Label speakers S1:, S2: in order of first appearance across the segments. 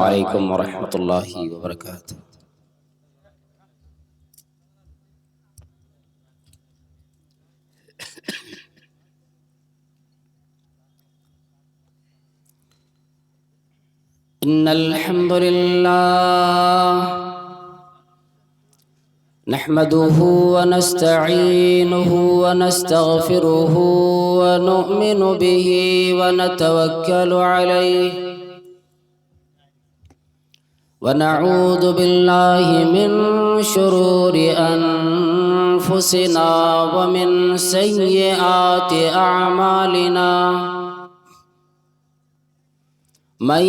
S1: अलैकुम वरहमतुल्लाहि वबरकातुहू। इन्नल हम्दुलिल्लाह नहमदुहु व नस्तईनुहु व नस्तगफिरुहु व नु'मिनु बिही व नतवक्कलु अलैहि व नऊज़ु बिल्लाहि मिन शुरूरि अनफुसिना व मिन सय्यिआति अअमालिना। मन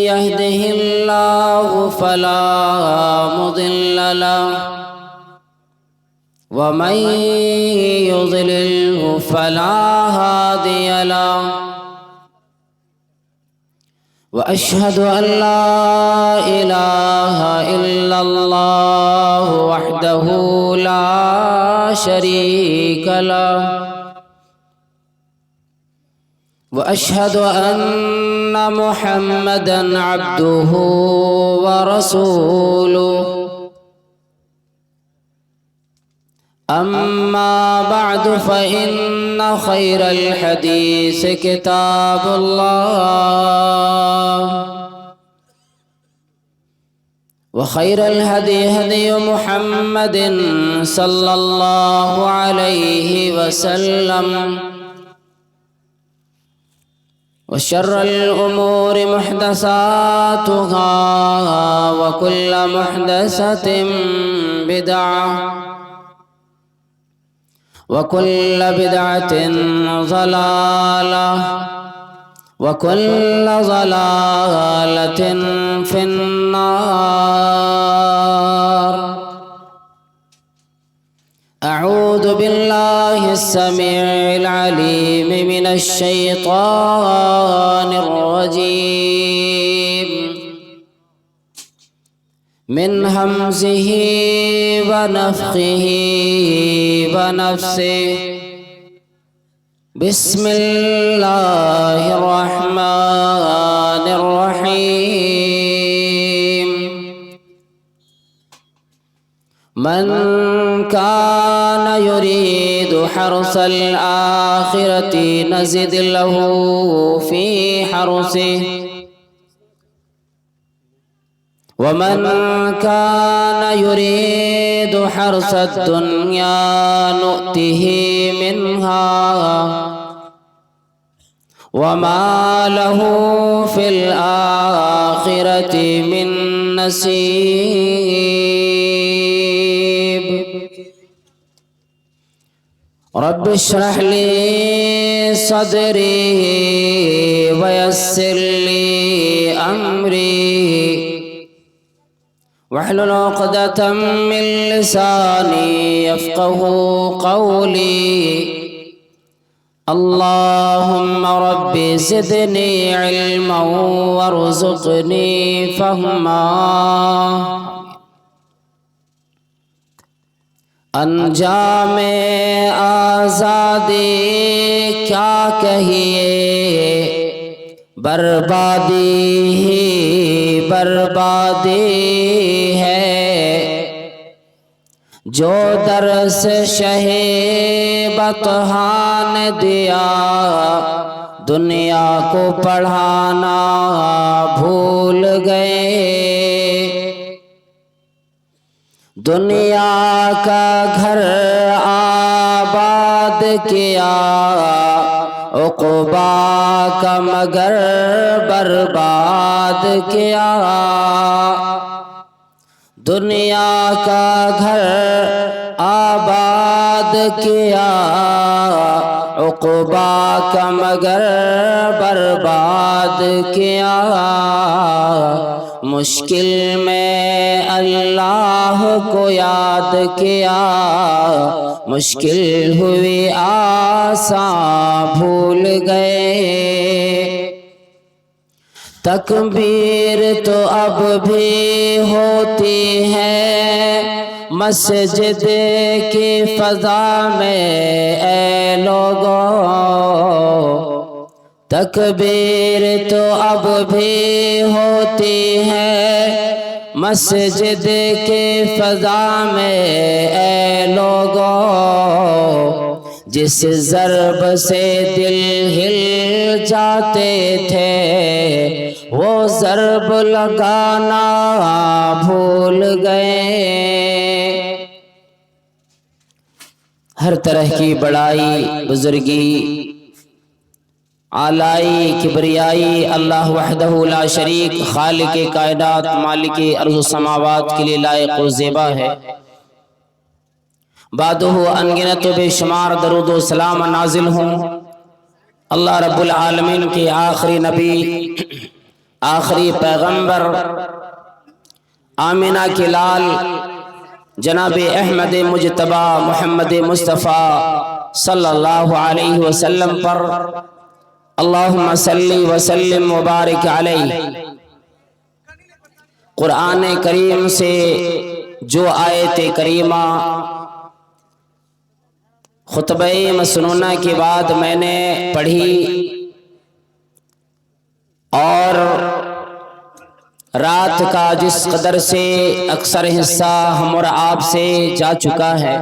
S1: यहदिहिल्लाहु फला मुदिल्ल लहु व मन युज़लिल्हु फला हादिय लहु व अशहदु अन ला इलाहा इल्लल्लाहु वहदहु ला शरीक लहु व अशहदु अन्न मुहम्मदन अब्दुहु व रसूलुहु। अम्मा बअद फ़इन्न खैरल हदीस किताबुल्लाह व खैरल हदी हदी मुहम्मदिन सल्लल्लाहु अलैहि वसल्लम व शर्रल उमूरि मुहदसातुहा व कुल्ल मुहदसतिन बिदअह व कुल्ल बिदअतिन ज़लालह व कुल्ल ज़लालतिन फिन्नार। अऊज़ु बिल्लाहि अस्समीइल अलीम मिनश शैतानिर रजीम मिन हमज़िही व नफ़्ख़िही व नफ़्सिही। बिस्मिल्लाहिर रहमानिर रहीम। मन कान युरीदु हर्सल आखिरति नज़िद लहू फ़ी हर्सिही व मन कान युरीदु हर्सद दुनिया नुअतिही मिन्हा व मा लहू फ़िल आखिरति मिन नसीब। रब्बि इश्रह ली सदरी व यस्सिर ली अमरी वहलुल उक़दतम मिन लिसानी यफ़क़हू क़ौली। अल्लाहुम्मा रब्बि ज़िदनी इल्मन वरज़ुक़नी फ़हमा। अंजामे आज़ादी क्या कहिए, बर्बादी ही बर्बादी है। जो दर्स शहे बतहान दिया, दुनिया को पढ़ाना भूल गए। दुनिया का घर आबाद किया, उक़बा का मगर बर्बाद किया। दुनिया का घर आबाद किया, उक़बा का मगर बर्बाद किया। मुश्किल में अल्लाह को याद किया, मुश्किल हुई आसान भूल गए। तकबीर तो अब भी होती है मस्जिद की फ़ज़ा में, ऐ लोगों तकबीर तो अब भी होती है मस्जिद के फजा में ए लोगों, जिस ज़रब से दिल हिल जाते थे वो ज़रब लगाना भूल गए। हर तरह की बड़ाई, बुजुर्गी, आलाई, किबरियाई अल्लाह वहदहु ला शरीक खालिक कायनात मालिक अर्ज़ समावात के लिए लायक व ज़ेबा है। बादुहु अनगिनत बेशुमार दरूद व सलाम नाजिल हों अल्लाह रब्बुल आलमीन के आखिरी नबी, आखिरी पैगंबर, आमिना के लाल जनाब अहमद मुजतबा मोहम्मद मुस्तफ़ा सल्लल्लाहु अलैहि वसल्लम पर अल्लाहुम्मा सल्ली व सल्लिम व बारिक अलैहि। कुरान करीम से जो आयत करीमा खुतबे मसनूना के बाद मैंने पढ़ी और रात का जिस कदर से अक्सर हिस्सा हम और आप से जा चुका है,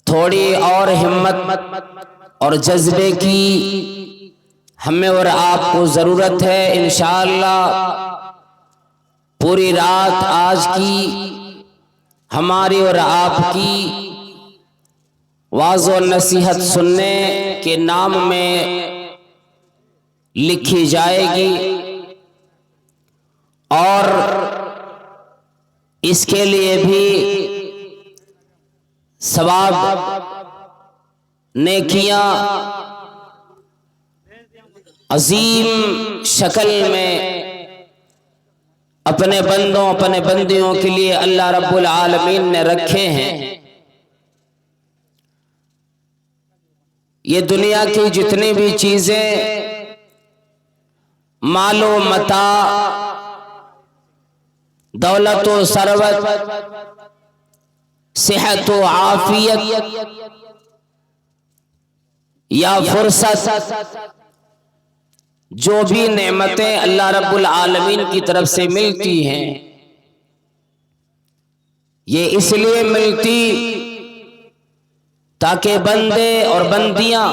S1: थोड़ी और हिम्मत और जज्बे की हमें और आपको ज़रूरत है। इंशाअल्लाह पूरी रात आज की हमारी और आपकी वाज़ और नसीहत सुनने के नाम में लिखी जाएगी और इसके लिए भी सवाब, नेकियां अजीम शक्ल में अपने बंदों, अपने बंदियों के लिए अल्लाह रब्बुल आलमीन ने रखे हैं। ये दुनिया की जितनी भी चीजें, मालो मता, दौलत व सरवत, सेहत व आफियत या फुर्सत, जो भी नेमतें अल्लाह रब्बुल आलमीन की तरफ से मिलती हैं, ये इसलिए मिलती ताकि बंदे और बंदियां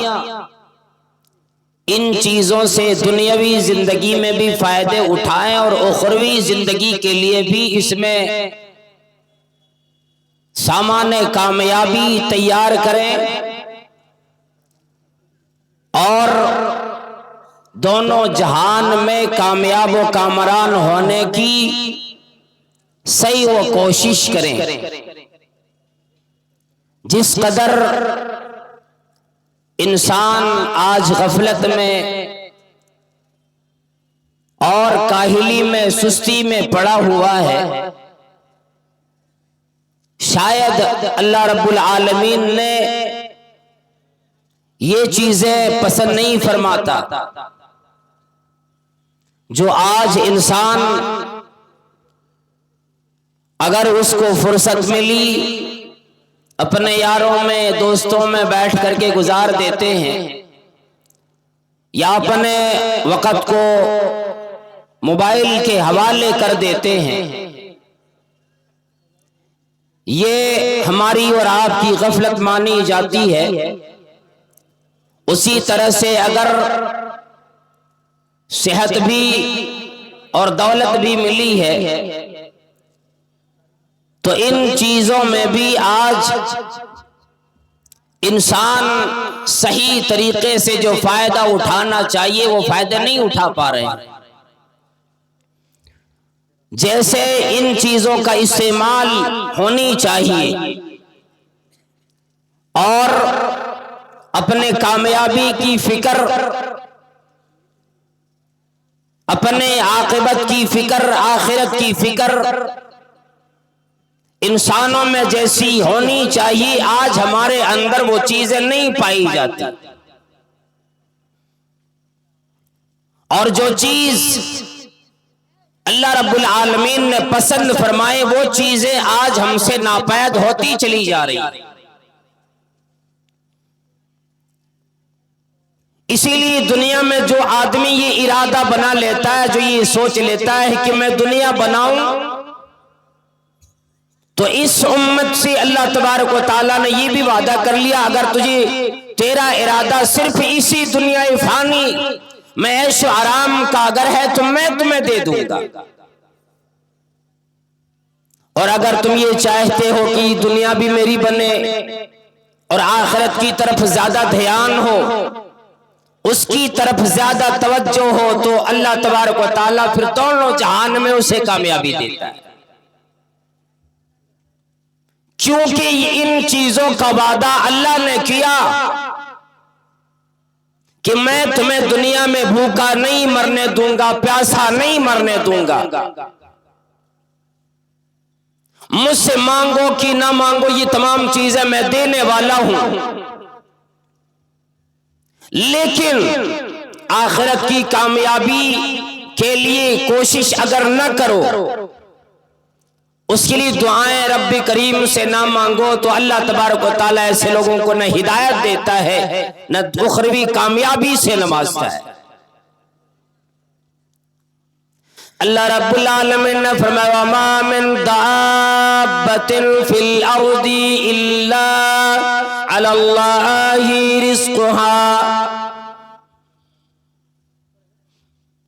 S1: इन चीजों से दुनियावी जिंदगी में भी फायदे उठाएं और उखरवी जिंदगी के लिए भी इसमें सामान्य कामयाबी तैयार करें और दोनों जहान में कामयाब व कामरान होने की सही वो कोशिश करें। जिस कदर इंसान आज गफलत में और काहिली में, सुस्ती में पड़ा हुआ है, शायद अल्लाह रब्बुल आलमीन ने ये चीजें पसंद नहीं फरमाता जो आज इंसान अगर उसको फुर्सत मिली अपने यारों में, दोस्तों में बैठ करके गुजार देते हैं या अपने वक़्त को मोबाइल के हवाले कर देते हैं, ये हमारी और आपकी गफलत मानी जाती है। उसी तरह से अगर सेहत भी और दौलत भी मिली है तो इन चीजों में भी आज इंसान सही तरीके से जो फायदा उठाना चाहिए वो फायदे नहीं उठा पा रहे हैं। जैसे इन चीजों का इस्तेमाल होनी चाहिए और अपने कामयाबी की फिक्र, अपने आखिरत की फिक्र, आखिरत की फिक्र इंसानों में जैसी होनी चाहिए, आज हमारे अंदर वो चीजें नहीं पाई जाती। और जो चीज अल्लाह रब्बुल आलमीन ने पसंद फरमाए वो चीजें आज हमसे नापैद होती चली जा रही। इसीलिए दुनिया में जो आदमी ये इरादा बना लेता है, जो ये सोच लेता है कि मैं दुनिया बनाऊं, तो इस उम्मत से अल्लाह तबारक व तआला ने ये भी वादा कर लिया, अगर तुझे तेरा इरादा सिर्फ इसी दुनिया फानी में ऐश आराम का अगर है तो मैं तुम्हें दे दूंगा, और अगर तुम ये चाहते हो कि दुनिया भी मेरी बने और आखिरत की तरफ ज्यादा ध्यान हो, उसकी तरफ ज्यादा तवज्जो हो, तो अल्लाह तबारक व तआला फिर दोनों जहान में उसे कामयाबी देता है। क्योंकि इन चीजों का वादा अल्लाह ने किया कि मैं तुम्हें दुनिया में भूखा नहीं मरने दूंगा, प्यासा नहीं मरने दूंगा। मुझसे मांगो कि ना मांगो, ये तमाम चीजें मैं देने वाला हूं, लेकिन आखिरत की कामयाबी के लिए कोशिश अगर न करो, उसके लिए दुआएं रब्बी करीम से ना मांगो, तो अल्लाह तबारक व तआला ऐसे लोगों को न हिदायत देता है, न उखरवी कामयाबी से नवाजता है। अल्लाह रब्बुल आलमीन ने फरमाया, मा मिन दाब्बतिन फिल अर्दी इल्ला अलल्लाहि रिज़्क़ुहा।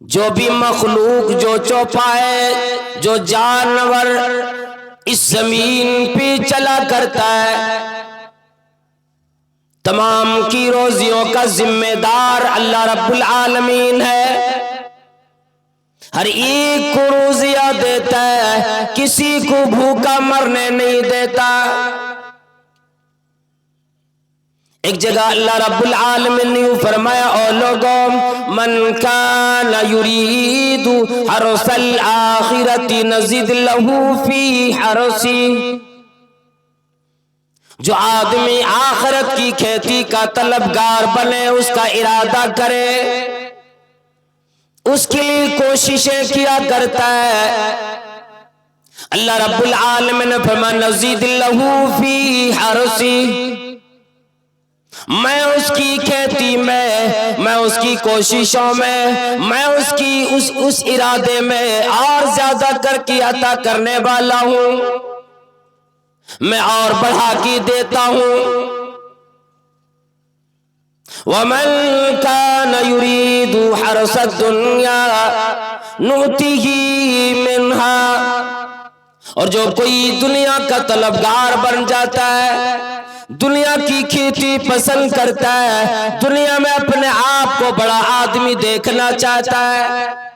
S1: जो भी मखलूक, जो चौपाए, जो जानवर इस जमीन पे चला करता है, तमाम की रोजियों का जिम्मेदार अल्लाह रब्बुल आलमीन है। हर एक को रोजियां देता है, किसी को भूखा मरने नहीं देता। एक जगह अल्लाह रब्बुल आलमीन ने फरमाया, ओ लोगों, मन काना युरीदु हरसल आखिरति नज़िद लहू फी हरसी। जो आदमी आखिरत की खेती का तलबगार बने, उसका इरादा करे, उसके लिए कोशिशें किया करता है, अल्लाह रब्बुल आलमीन ने फरमाया, नज़िद लहू फी हरसी। मैं उसकी खेती में, मैं उसकी कोशिशों में, मैं उसकी उस इरादे में और ज्यादा करके अता करने वाला हूं, मैं और बढ़ा के देता हूं। वमन कान युरीदु हरसद दुनिया नुतिही मिन्हा। और जो कोई दुनिया का तलबगार बन जाता है, दुनिया की खेती पसंद करता है, दुनिया में अपने आप को बड़ा आदमी देखना चाहता है,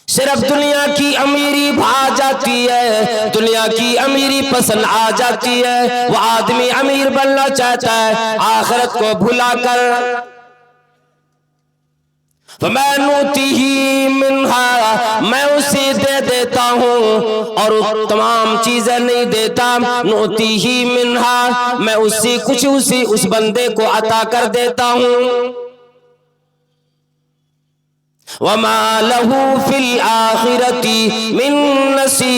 S1: सिर्फ दुनिया की अमीरी भा जाती है, दुनिया की अमीरी पसंद आ जाती है, वो आदमी अमीर बनना चाहता है आखिरत को भुलाकर। मैं नूतिही मिन्हा, मैं उसे दे देता हूँ, और तमाम चीजें नहीं देता। नूतिही मिन्हा, मैं उससे कुछ उस बंदे को अता कर देता हूँ। वमा लहू फिल आखिरती मिन नसीब।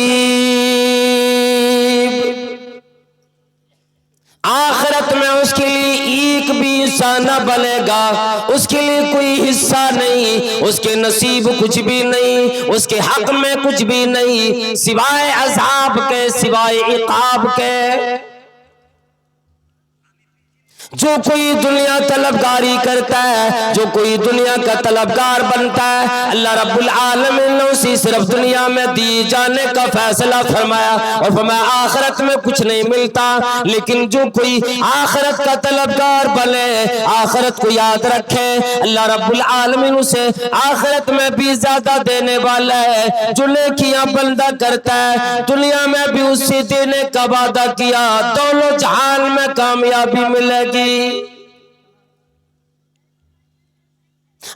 S1: आखिरत में उसके लिए एक भी हिस्सा न बनेगा, उसके लिए कोई हिस्सा नहीं, उसके नसीब कुछ भी नहीं, उसके हक में कुछ भी नहीं, सिवाय अज़ाब के, सिवाय इक़ाब के। जो कोई दुनिया तलबगारी करता है, जो कोई दुनिया का तलबगार बनता है, अल्लाह रब्बुल आलमीन ने उसे सिर्फ दुनिया में दी जाने का फैसला फरमाया, और फरमाया आखिरत में कुछ नहीं मिलता। लेकिन जो कोई आखिरत का तलबगार बने, आखिरत को याद रखे, अल्लाह रब्बुल आलमीन उसे आखिरत में भी ज्यादा देने वाला है। जो नेकियां बंदा करता है, दुनिया में भी उससे देने का वादा किया, दोनों जहान में कामयाबी मिलेगी।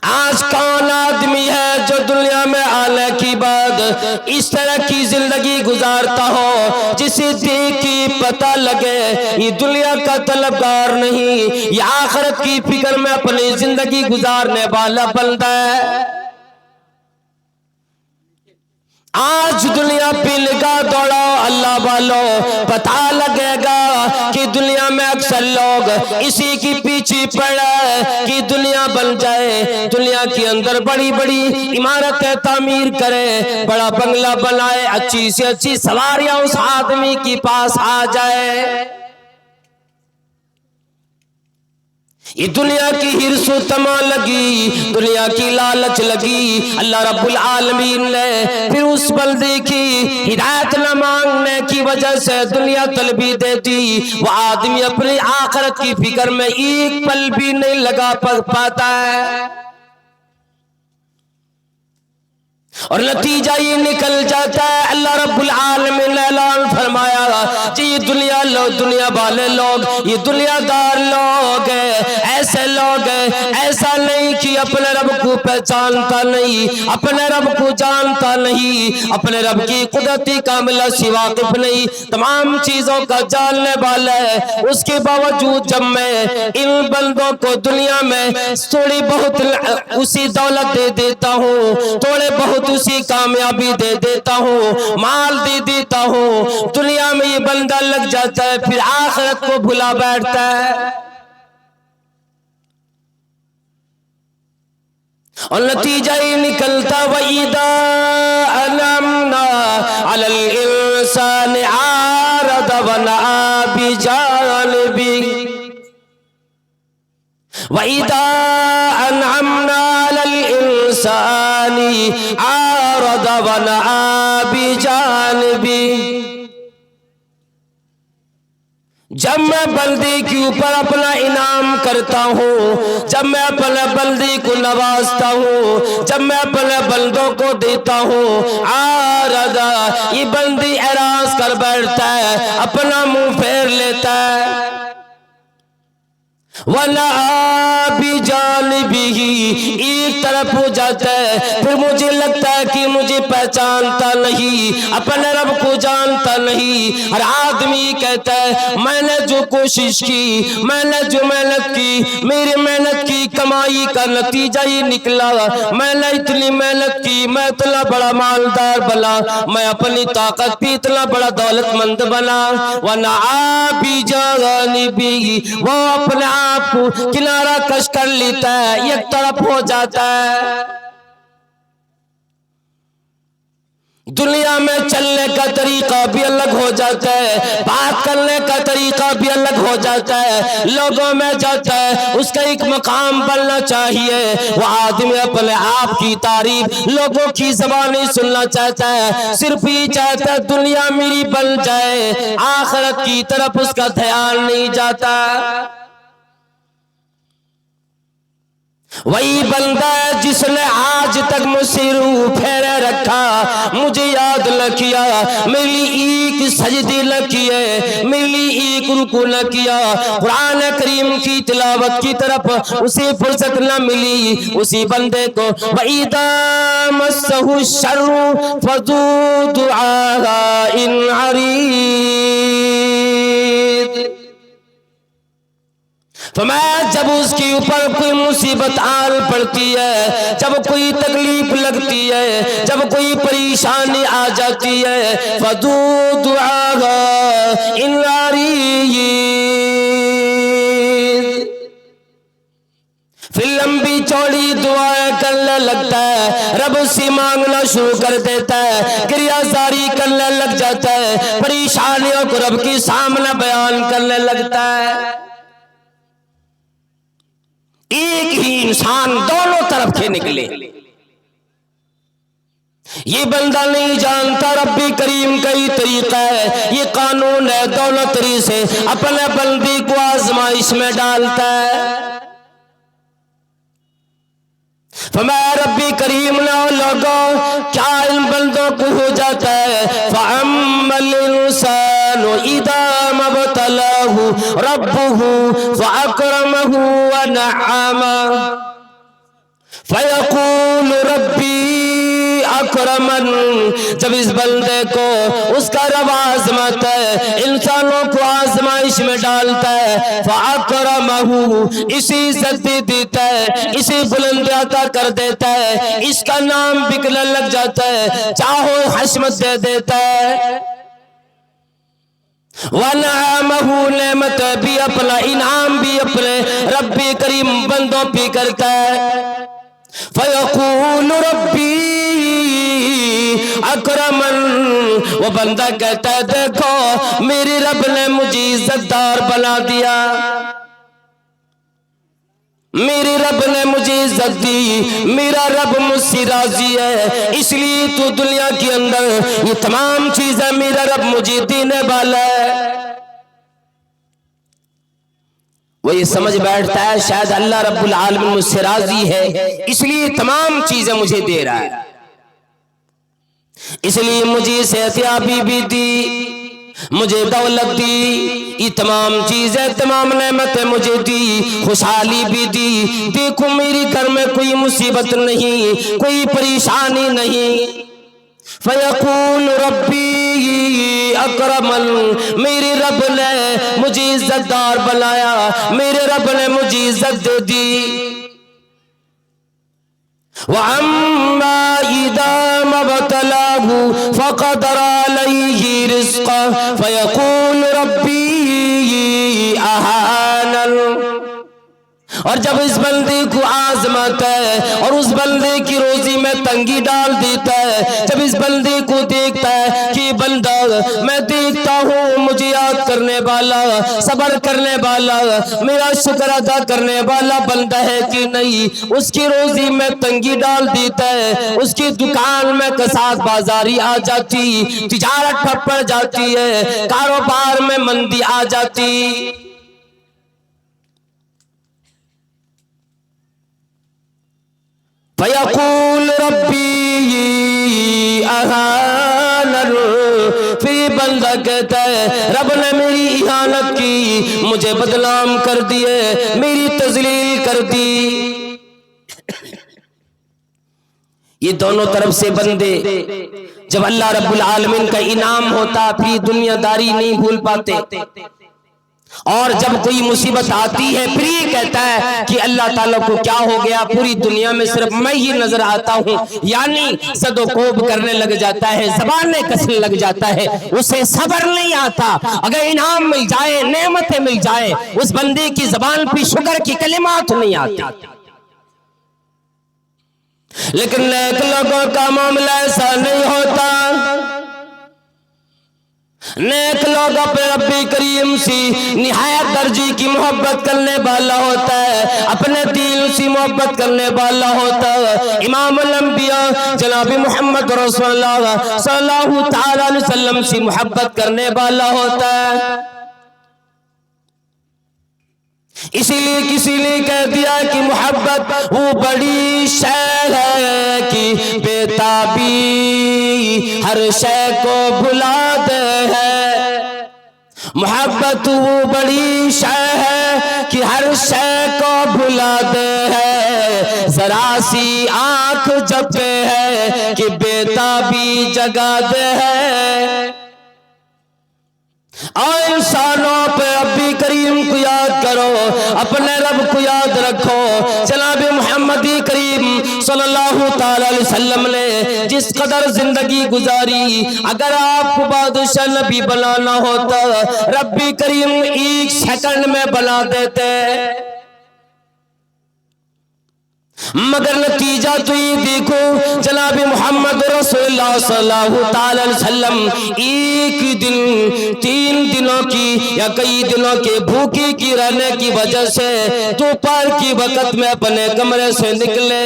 S1: आज कौन आदमी है जो दुनिया में आने की बाद इस तरह की जिंदगी गुजारता हो, जिसे देख के पता लगे ये दुनिया का तलबगार नहीं, ये आखिरत की फिक्र में अपनी जिंदगी गुजारने वाला बंदा है। आज दुनिया पे निगाह दौड़ाओ अल्लाह वालों, पता लगेगा कि दुनिया में अक्सर लोग इसी की पीछे पड़ा कि दुनिया बन जाए, दुनिया के अंदर बड़ी बड़ी इमारतें तामीर करे, बड़ा बंगला बनाए, अच्छी से अच्छी सवारियां उस आदमी के पास आ जाए। ये दुनिया की हिर्सो तमा लगी, दुनिया की लालच लगी। अल्लाह रब्बुल आलमीन ने फिर उस बंदे की हिदायत न मांगने की वजह से दुनिया तलबी देती, वो आदमी अपनी आखिरत की फिक्र में एक पल भी नहीं लगा पाता है, और नतीजा ये निकल जाता है। अल्लाह रब्बुल आलमीन ने ऐलान फरमाया कि ये दुनिया वाले लोग, ये दुनियादार लोग ऐसे लोग ऐसा नहीं कि अपने रब को पहचानता नहीं, अपने रब को जानता नहीं, अपने रब की कुदरती कामिला से वाकिफ नहीं, तमाम चीजों का जानने वाला है। उसके बावजूद जब मैं इन बंदों को दुनिया में थोड़ी बहुत उसी दौलत दे देता हूँ, थोड़े बहुत उसी कामयाबी दे देता हूँ, माल दे देता हूँ, दुनिया में ये बंदा लग जाता है, फिर आखिरत को भुला बैठता है। और नतीजा ये निकलता वईदा अनमना अलल इंसान आरद वना बिजानबी, वईदा अनमना अलल इंसानी आरद वना बिजानबी। जब मैं बंदी के ऊपर अपना इनाम करता हूँ, जब मैं अपने बंदी को नवाजता हूँ, जब मैं अपने बंदों को देता हूँ, आरदा ये बंदी एराज कर बैठता है, अपना मुंह फेर लेता है। वला बिजानिबिही एक तरफ हो जाता है, फिर मुझे लगता है कि मुझे पहचानता नहीं, अपने रब को जानता नहीं। हर आदमी कहता है मैंने जो कोशिश की, मैंने जो मेहनत की, मेरी मेहनत की कमाई का नतीजा ही निकला, मैंने इतनी मेहनत की, मैं इतना बड़ा मालदार बना, मैं अपनी ताकत पे इतना बड़ा दौलतमंद बना। वना बिजानिबिही वो अपने आपको किनारा कश कर लेता है, एक तरफ हो जाता है। दुनिया में चलने का तरीका भी अलग हो जाता है, बात करने का तरीका भी अलग हो जाता है, लोगों में जाता है, उसका एक मकाम बनना चाहिए। वो आदमी अपने आप की तारीफ लोगों की ज़बानी सुनना चाहता है, सिर्फ ही चाहता है दुनिया मेरी बन जाए, आखिरत की तरफ उसका ध्यान नहीं जाता। वही बंदा है जिसने आज तक मुझसे रूह फेरे रखा, मुझे याद न किया, मेरी एक सजदे न किए, मेरी एक रुकू न किया, कुरान करीम की तिलावत की तरफ उसे फुर्सत न मिली, उसी बंदे को वईदा मस्सहु शर्रु फज़ू दुआ इन अरीद। तो मैं जब उसके ऊपर कोई मुसीबत आन पड़ती है, जब कोई तकलीफ लगती है, जब कोई परेशानी आ जाती है, फदू दुआ इन फिर लंबी चौड़ी दुआएं करने लगता है, रब से मांगना शुरू कर देता है, गिरियाजारी करने लग जाता है, परेशानियों को रब के सामने बयान करने लगता है। एक ही इंसान दोनों तरफ से निकले, ये बंदा नहीं जानता रब्बी करीम का ही तरीका है, ये कानून है, दोनों तरीके से अपने बंदी को आजमाइश में डालता है। फरमाया रब्बी करीम ने लोगों क्या इन बंदों को हो जाता है, फअम्मल इंसानु इदा मबतलाहु रब्बुहु फअकरमहु व नअमा फयक़ूलु रब्बी अकरमन। जब इस बंदे को उसका रब आज़माता है, इंसानों को आजमाइश में डालता है, फअकरमहु इसी इज्जत दे देता है, इसी बुलंदी अता कर देता है, इसका नाम बिकने लग जाता है, चाहो हशमत दे देता है। वनामहू नेमत भी अपना इनाम भी अपने रब्बी करीम बंदों पे करता है। फयकूल रब्बी अकरमन, वो बंदा कहता है देखो मेरे रब ने मुझे इज्जतदार बना दिया, मेरे रब ने मुझे इज्जत दी, मेरा रब मुझसे राजी है, इसलिए तो दुनिया के अंदर ये तमाम चीजें मेरा रब मुझे देने वाला है। वो ये समझ बैठता है शायद अल्लाह रब्बुल आलमीन मुझसे राजी है, इसलिए तमाम चीजें मुझे दे रहा है, इसलिए मुझे सेहतयाबी भी दी, मुझे दौलत दी, ये तमाम चीजें तमाम नेमतें मुझे दी, खुशहाली भी दी। देखो मेरे घर में कोई मुसीबत नहीं, कोई परेशानी नहीं। फयकूल रब्बी अकरमन, मेरे रब ने मुझे इज्जतदार बनाया, मेरे रब ने मुझे इज्जत दे दी। वअम्मा इज़ा मब्तलाहु फ़क़दर अलैहि रिज़्क़हु फ़यक़ूल रब्बी अहानन, और जब इस बंदे को आजमाता है और उस बंदे की रोजी में तंगी डाल देता है, जब इस बंदे को देखता है कि बंदा मैं देखता हूँ मुझे याद करने वाला, सब्र करने वाला, मेरा शुक्र अदा करने वाला बंदा है कि नहीं, उसकी रोजी में तंगी डाल देता है, उसकी दुकान में कसाद बाजारी आ जाती, तिजारत ठप पड़ जाती है, कारोबार में मंदी आ जाती। फयकूल रब्बी अहानन, फिर बंदा कहता है रब ने मेरी इहानत की, मुझे बदनाम कर दिए, मेरी तजलील कर दी। ये दोनों तरफ से बंदे जब अल्लाह रब्बुल आलमीन का इनाम होता फिर दुनियादारी नहीं भूल पाते, और जब कोई मुसीबत आती है फिर ये कहता है कि अल्लाह ताला को क्या हो गया, पूरी दुनिया में सिर्फ मैं ही नजर आता हूँ, यानी सदोकोब करने लग जाता है, ज़बानें कसने लग जाता है, उसे सब्र नहीं आता। अगर इनाम मिल जाए, नेमतें मिल जाए, उस बंदे की ज़बान पे शुक्र की कलिमात नहीं आती। लेकिन नेक लोगों का मामला ऐसा नहीं होता। नेक लोग अपने रब्बी करीम से निहायत दर्जे की मोहब्बत करने वाला होता है, अपने दिल से मोहब्बत करने वाला होता है। इमामुल अंबिया जनाब मोहम्मद रसूलुल्लाह सल्लल्लाहु तआला अलैहि वसल्लम से मोहब्बत करने वाला होता है। इसीलिए किसी ने कह दिया कि मोहब्बत वो बड़ी शय है कि बेताबी हर शय को भुला दे है। मोहब्बत वो बड़ी शय है कि हर शय को भुला दे है। जरा सी आंख जपे है कि बेताबी जगा दे है। और इंसानों पे रब्बी करीम को याद करो, अपने रब को याद रखो। जनाब मुहम्मदी करीम सल्लल्लाहु ताला अलैहि वसल्लम ने जिस कदर जिंदगी गुजारी, अगर आपको बादशाह नबी बनाना होता रब्बी करीम एक सेकंड में बना देते, मगर नतीजा तो ये देखो जनाब मोहम्मद रसूलुल्लाह सल्लल्लाहु अलैहि वसल्लम एक दिन 3 दिनों की या कई दिनों के भूखे की रहने की वजह से दोपहर की वक्त में अपने कमरे से निकले।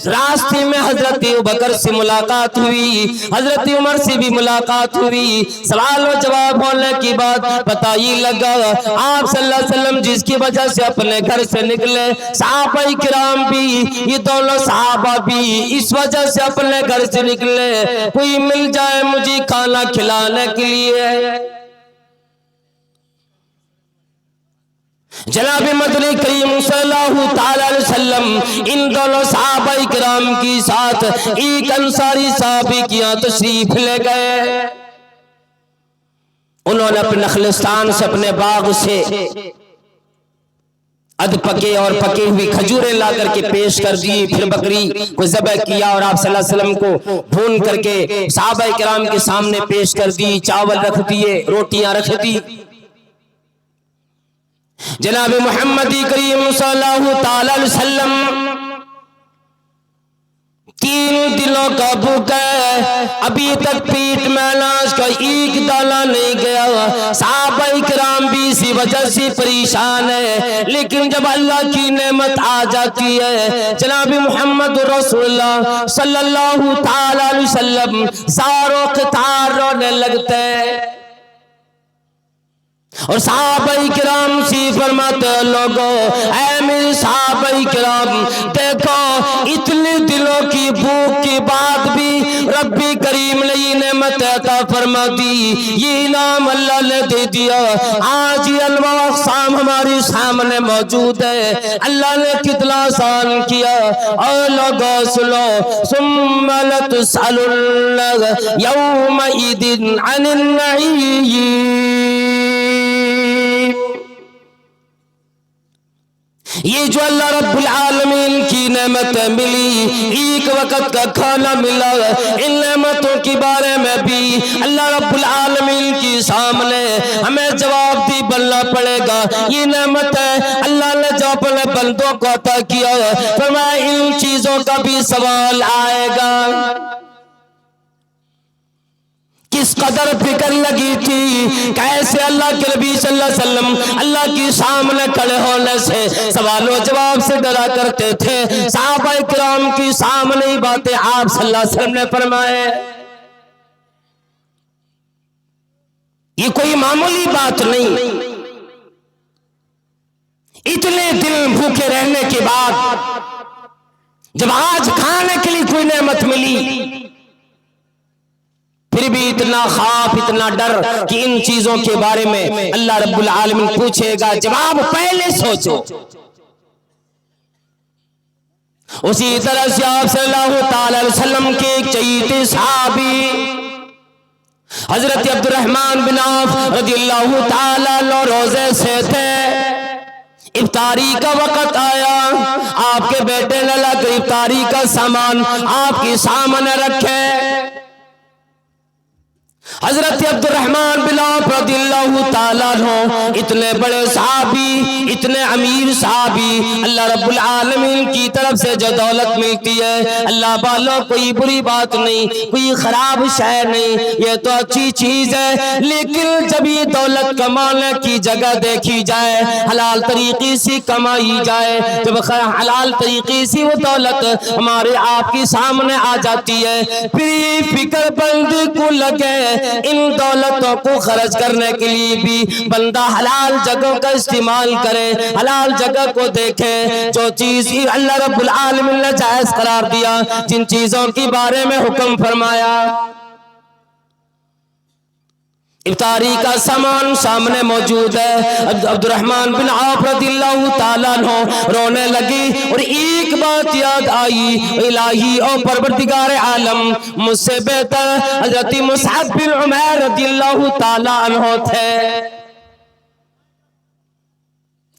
S1: रास्ते में हजरत अबू बकर से मुलाकात हुई, हजरत उमर से भी मुलाकात हुई। सवाल और जवाब होने की बाद पता ये लगा आप सल्लल्लाहु अलैहि वसल्लम जिसकी वजह से अपने घर से निकले, सहाबाए किराम भी, ये दोनों सहाबा भी इस वजह से अपने घर से निकले, कोई मिल जाए मुझे खाना खिलाने के लिए। जनाब मदनी करीम सल्लल्लाहु ताला अलैहि वसल्लम इन दोनों सहाबाए किराम के साथ एक अंसारी साहबी की यहाँ तशरीफ ले गए। उन्होंने अपने नखलिस्तान से, अपने बाग से अध पके और पके हुई खजूरें ला करके पेश कर दी। फिर बकरी को ज़बह किया और आप सल्लल्लाहु अलैहि वसल्लम को भून करके सहाबा किराम के सामने पेश कर दी। चावल रख दिए, रोटियां रख दी। जनाब मोहम्मद करीम सल्लल्लाहु ताला अलैहि वसल्लम तीन दिनों का भूखा है, अभी तक पीठ में अनाज का एक दाना नहीं गया। सहाबाए किराम भी इसी वजह से परेशान है। लेकिन जब अल्लाह की नेमत आ जाती है, जनाब मोहम्मद रसूलुल्लाह सल्लल्लाहु ताला अलैहि वसल्लम सारों कतार रोने लगते हैं। और सहाबाए किराम से फरमाते लोगों, ऐ मेरे सहाबाए किराम, देखो इतने दिनों की भूख के बाद भी रब्बी करीम ने ये नेमत अता फरमा दी, ये इनाम अल्लाह ने दे दिया। आज ये अलवा अक़साम हमारे सामने मौजूद है। अल्लाह ने कितना आसान किया। और लोगों सुनो, सुम्मा लतुसअलुन्ना यौमइदिन अनिन नईम। ये जो अल्लाह रब्बुल आलमीन की नेमत मिली, एक वक्त का खाना मिला, इन नेमतों के बारे में भी अल्लाह रब्बुल आलमीन के सामने हमें जवाबदी बनना पड़ेगा। ये नेमत है अल्लाह ने जो अपने बंदों को अता किया, फरमाया इन चीजों का भी सवाल आएगा। किस कदर फिक्र लगी थी, कैसे अल्लाह के नबी सल्लल्लाहु अलैहि वसल्लम अल्लाह के सामने खड़े होने से सवालों जवाब से डरा करते थे। सहाबाए किराम की सामने ही बातें आप सल्लल्लाहु अलैहि वसल्लम ने फरमाए। ये कोई मामूली बात नहीं। इतने दिन भूखे रहने के बाद जब आज खाने के लिए कोई नेमत मिली, फिर भी इतना खौफ, इतना डर कि इन चीजों के बारे में अल्लाह रब्बुल आलमीन पूछेगा। जवाब पहले सोचो। उसी तरह से आप सल्लल्लाहु ताला अलैहि वसल्लम के एक चहीते सहाबी हजरत अब्दुर्रहमान बिन औफ रज़ियल्लाहु ताला अन्हु रोजे से थे। इफ्तारी का वक्त आया, आपके बेटे ने लाकर इफ्तारी का सामान आपके सामने रखे। हजरत अब्दुर्रहमान बिन औफ रज़ियल्लाहु ताला अन्हु इतने बड़े सहाबी, इतने अमीर सहाबी, अल्लाह रब्बुल आलमीन की तरफ से जो दौलत मिलती है, अल्लाह वालों कोई बुरी बात नहीं, कोई खराब शय नहीं, ये तो अच्छी चीज है। लेकिन जब ये दौलत कमाने की जगह देखी जाए, हलाल तरीके से कमाई जाए, जब हलाल तरीके से वो दौलत हमारे आपके सामने आ जाती है, फिर ये फिक्रमंद को लगे इन दौलतों को खर्च करने के लिए भी बंदा हलाल जगहों का इस्तेमाल करे, हलाल जगह को देखे। जो चीज अल्लाह रब्बुल आलमीन ने जायज करार दिया, जिन चीजों के बारे में हुक्म फरमाया, इफ्तारी का सामान सामने मौजूद है। अब्दुर्रहमान बिन औफ रज़ियल्लाहु ताला अन्हु रोने लगी और एक बात याद आई, इलाही और परवरदिगार आलम, मुझसे बेहतर हज़रत मुसअब बिन उमैर रज़ियल्लाहु ताला अन्हु थे।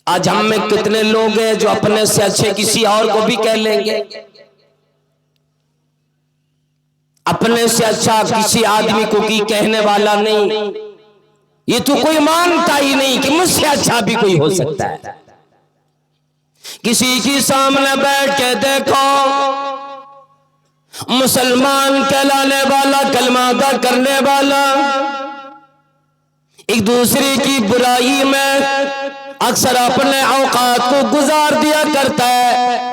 S1: आज हम में कितने लोग हैं जो अपने से अच्छे किसी और को भी कह लेंगे, अपने से अच्छा किसी आदमी को की कहने वाला नहीं। ये तो कोई मानता ही नहीं कि मुझसे अच्छा भी कोई हो सकता है। किसी के सामने बैठ के देखो, मुसलमान कहलाने वाला, कलमा अदा करने वाला, एक दूसरे की बुराई में अक्सर अपने औकात को गुजार दिया करता है।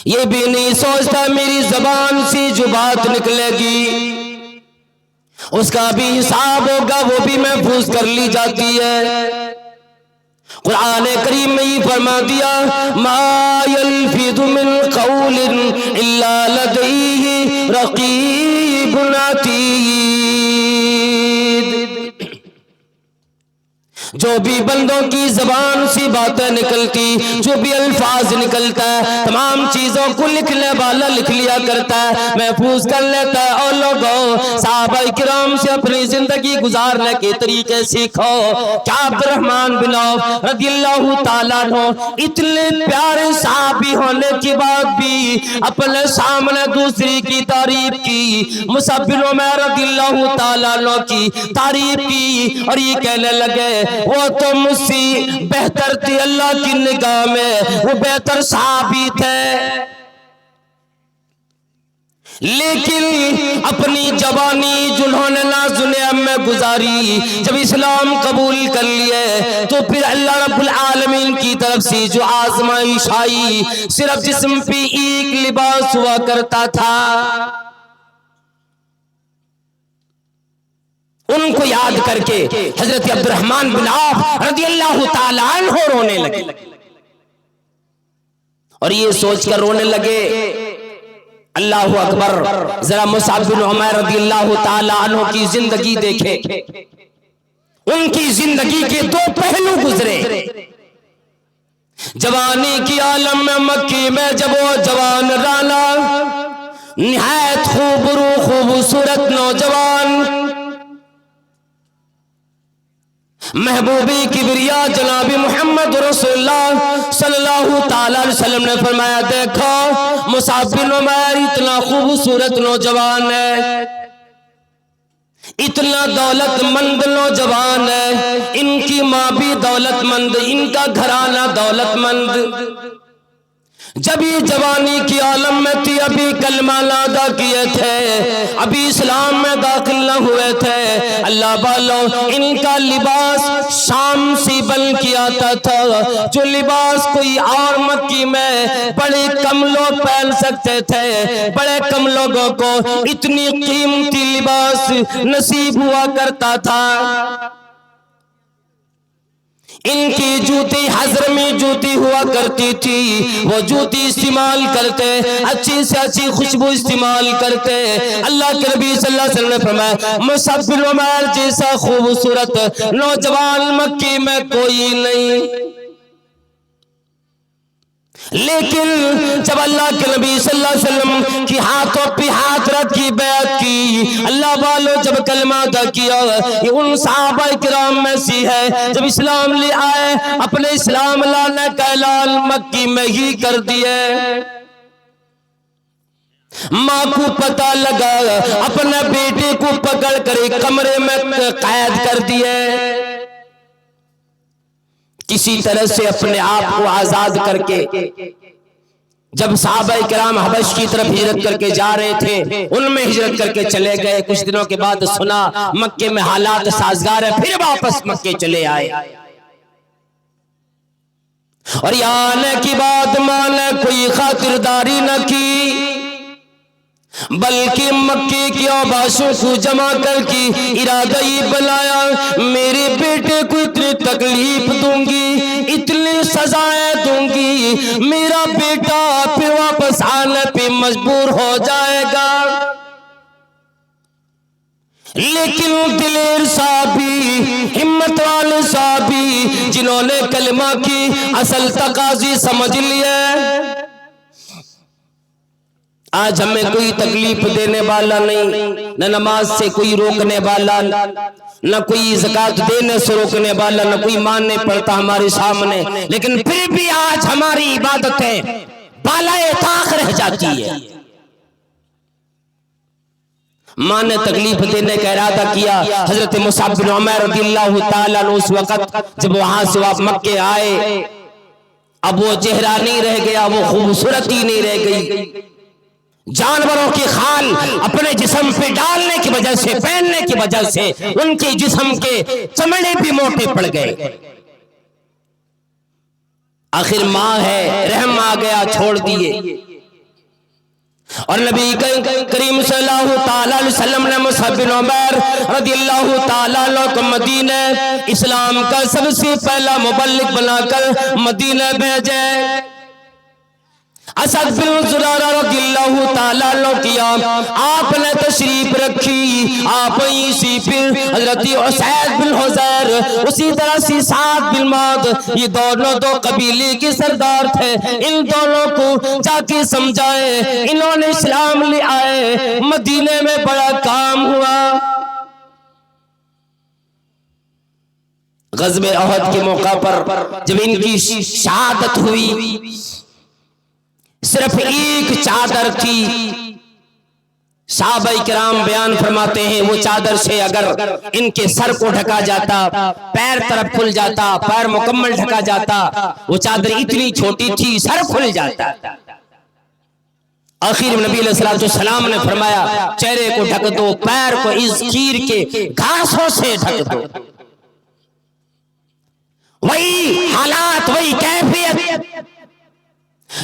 S1: ये भी नहीं सोचता मेरी जबान से जो बात निकलेगी उसका भी हिसाब होगा, वो भी महफूज कर ली जाती है। कुरान करीम में ही फरमा दिया, मा यल्फिज़ु मिन क़ौलिन इल्ला लदैहि रक़ीबुन अतीद। जो जो भी बंदों की जबान से बातें निकलती, जो भी अल्फाज निकलता है, तमाम चीजों को लिखने वाला लिख लिया करता है, महफूज कर लेता है। और लोगों, सहाबा किराम से अपनी जिंदगी गुजारने के तरीके सीखो। क्या अब्दुर्रहमान बिन औफ रज़ियल्लाहु ताला अन्हु इतने प्यारे सहाबी होने के बाद भी अपने सामने दूसरी की तारीफ की, मुसअब बिन उमैर रज़ियल्लाहु ताला अन्हु की तारीफ की, और ये कहने लगे वो तो मुझसे बेहतर थे अल्लाह की निगाह में, वो बेहतर सहाबी थे। लेकिन अपनी जवानी जिन्होंने नाज़ुनियम में गुजारी, जब इस्लाम कबूल कर लिए तो फिर अल्लाह रब्बुल आलमीन की तरफ से जो आजमाइश आई, सिर्फ जिस्म पे एक लिबास हुआ करता था। उनको याद करके हजरत अब्दुर्रहमान बिन औफ रज़ियल्लाहु ताला अन्हु रोने लगे, और ये सोचकर रोने लगे, अल्लाहु अकबर, जरा मुसअब बिन उमैर रज़ियल्लाहु ताला अन्हु की जिंदगी देखे। उनकी जिंदगी के दो पहलू गुजरे। जवानी की आलम में मक्की में जब वो जवान राना, निहायत खूबसूरत नौजवान, महबूबी किबरिया जनाबी मोहम्मद रसूलुल्लाह सल्लल्लाहु ताला अलैहि वसल्लम ने फरमाया, देखो मुसअब बिन उमैर इतना खूबसूरत नौजवान है, इतना दौलतमंद नौजवान है, इनकी माँ भी दौलतमंद, इनका घराना दौलतमंद। जब ये जवानी की आलम में थी, अभी कलमा अदा किए थे, अभी इस्लाम में दाखिल न हुए थे, अल्लाह वालों इनका लिबास शाम से बन के आता था, जो लिबास कोई और मक्की में बड़े कम लोग पहन सकते थे। बड़े कम लोगों को इतनी कीमती लिबास नसीब हुआ करता था। इनकी जूती हजरमी जूती हुआ करती थी, वो जूती इस्तेमाल करते, अच्छी से अच्छी खुशबू इस्तेमाल करते। अल्लाह के नबी सल्लल्लाहु अलैहि वसल्लम ने फरमाया, मुसअब बिन उमैर जैसा खूबसूरत नौजवान मक्की में कोई नहीं। लेकिन जब अल्लाह के नबी सल्लल्लाहु अलैहि वसल्लम की हाथों पे हाथ रख की बैत की, अल्लाह वालों जब कलमा अदा किया, ये उन सहाबा किराम में से है जब इस्लाम ले आए, अपने इस्लाम लाने का ऐलान मक्की में ही कर दिए। माँ को पता लगा, अपने बेटे को पकड़ कर एक कमरे में कैद कर दिए। किसी तरह से अपने आप को आजाद करके जब सहाबाए किराम हबश की तरफ हिजरत करके जा रहे थे, उनमें हिजरत करके चले गए। कुछ दिनों के बाद सुना मक्के में हालात साजगार है, फिर वापस मक्के चले आए। और यहाँ आने की बात माने कोई खातिरदारी न की, बल्कि मक्के के आबाशों को जमा करके इरादा ही बनाया, मेरे बेटे को इतनी तकलीफ दूंगी, इतनी सजाएं दूंगी, मेरा बेटा फिर वापस आने पे मजबूर हो जाएगा। लेकिन दिलेर साहबी, हिम्मत वाले साहबी, जिन्होंने कलमा की असल तकाजी समझ लिया, आज हमें कोई तकलीफ देने वाला नहीं, न नमाज से कोई रोकने वाला, न कोई ज़कात देने से रोकने वाला, न कोई मानने पड़ता हमारे सामने, लेकिन फिर भी आज हमारी इबादतें बालाए ताक रह जाती है। मां ने तकलीफ देने का इरादा किया। हजरत मुसअब बिन उमैर रज़ियल्लाहु ताला अन्हु उस वक्त जब वहां से आप मक्के आए, अब वो चेहरा नहीं रह गया, वो खूबसूरती नहीं रह गई। जानवरों की खाल अपने जिस्म पे डालने की वजह से, पहनने की वजह से उनके जिस्म के चमड़े भी मोटे पड़ गए। आखिर मां है, रहम आ गया, छोड़ दिए। और नबी करीम सल्लल्लाहु ताला अलैहि वसल्लम ने मुसअब बिन उमैर रज़ियल्लाहु ताला अन्हु को मदीने इस्लाम का सबसे पहला मुबल्लिग बनाकर मदीने भेजे। असद बिन ज़ुरारा रज़ियल्लाहु ताला अन्हु किया, आपने तशरीफ रखी, आप इसी फिर हजरत उसैद बिन हुज़ैर, उसी तरह से साद बिन माद, ये दोनों दो कबीले के सरदार थे। इन दोनों को जाके समझाए, इन्होंने इस्लाम ले आए, मदीने में बड़ा काम हुआ। ग़ज़वे उहद के मौका पर जब इनकी शहादत हुई, सिर्फ एक चादर थी। साहबा किराम बयान फरमाते हैं, वो चादर से अगर इनके सर को ढका जाता, पैर तरफ खुल जाता, पैर मुकम्मल ढका जाता, वो चादर इतनी छोटी थी, सर खुल जाता। आखिर में नबी अलैहिस्सलाम ने फरमाया, चेहरे को ढक दो, पैर को इस चीर के घासों से ढक दो। वही हालात, वही कैफियत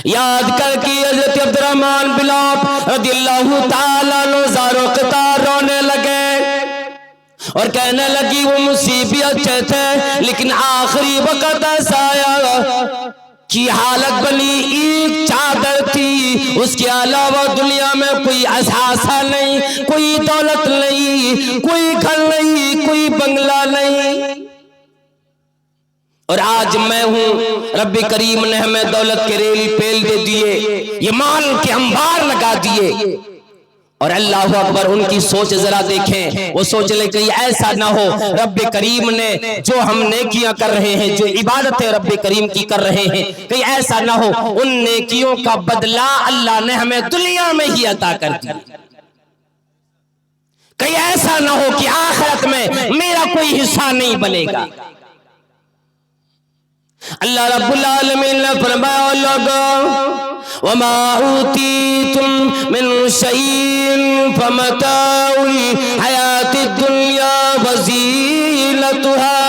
S1: याद करके हज़रत अब्दुर्रहमान बिन औफ रज़ियल्लाहु ताला अन्हु ज़ारो क़तार रोने लगे और कहने लगी, वो मुझसे अच्छे थे, लेकिन आखिरी वक्त ऐसा आया कि हालत बनी, एक चादर थी, उसके अलावा दुनिया में कोई असासा नहीं, कोई दौलत नहीं, कोई घर नहीं, कोई बंगला नहीं। और आज मैं हूं, रब्बे करीम ने हमें दौलत के रेल पेल दे दिए, ये माल के अंबार लगा दिए। और अल्लाह अकबर, उनकी सोच जरा देखें, वो सोच ले कहीं ऐसा ना हो रब्बे करीम ने जो हम नेकियां कर रहे हैं, जो इबादतें रब्बे करीम की कर रहे हैं, कहीं ऐसा ना हो उन नेकियों का बदला अल्लाह ने हमें दुनिया में ही अता कर दिया। कहीं ऐसा ना हो कि आखिरत में मेरा कोई हिस्सा नहीं बनेगा। अल्लाह रब्बुल आलमीन ने फरमाया, लोगों वमा ऊतीतुम मिन शैइन फमताउल हयातिद दुनिया वज़ीनतुहा,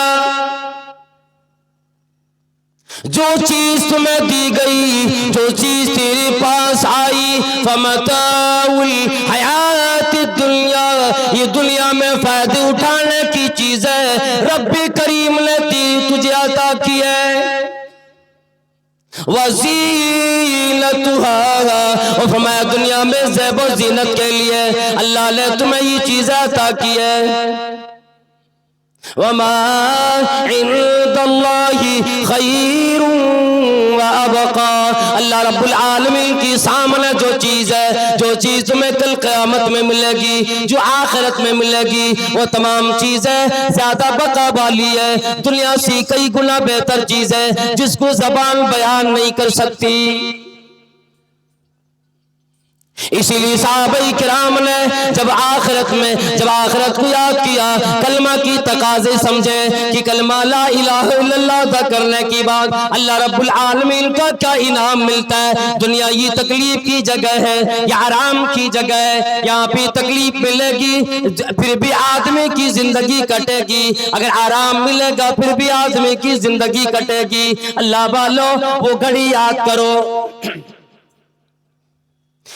S1: जो चीज तुम्हें दी गई, जो चीज तेरे पास आई, फमताउल हयातिद दुनिया, ये दुनिया में फायदे उठाने की चीज है, रब्बे करीम ने दी तुझे अता की है। वज़ीनतुहा, और फरमाया दुनिया में ज़ेब ज़ीनत के लिए अल्लाह ने तुम्हें ये चीज़ अता की है। वमा इंदल्लाहि खैरुन व अबका, अल्लाह रब्बुल आलमीन की सामने जो चीज़ है, जो चीज़ तुम्हें कल क़यामत में मिलेगी, जो आखिरत में मिलेगी, वो तमाम चीज़ें ज़्यादा बका वाली है, दुनिया से कई गुना बेहतर चीज़ है, जिसको ज़बान बयान नहीं कर सकती। इसीलिए सहाबाए किराम ने जब आखिरत को याद किया, कलमा की तकाज़े समझे कि कलमा ला इलाहा इल्लल्लाह अदा करने के बाद अल्लाह रब्बुल आलमीन का क्या इनाम मिलता है। दुनिया ये तकलीफ की जगह है, या आराम की जगह है, यहाँ पे तकलीफ मिलेगी फिर भी आदमी की जिंदगी कटेगी, अगर आराम मिलेगा फिर भी आदमी की जिंदगी कटेगी। अल्लाह वालों, वो घड़ी याद करो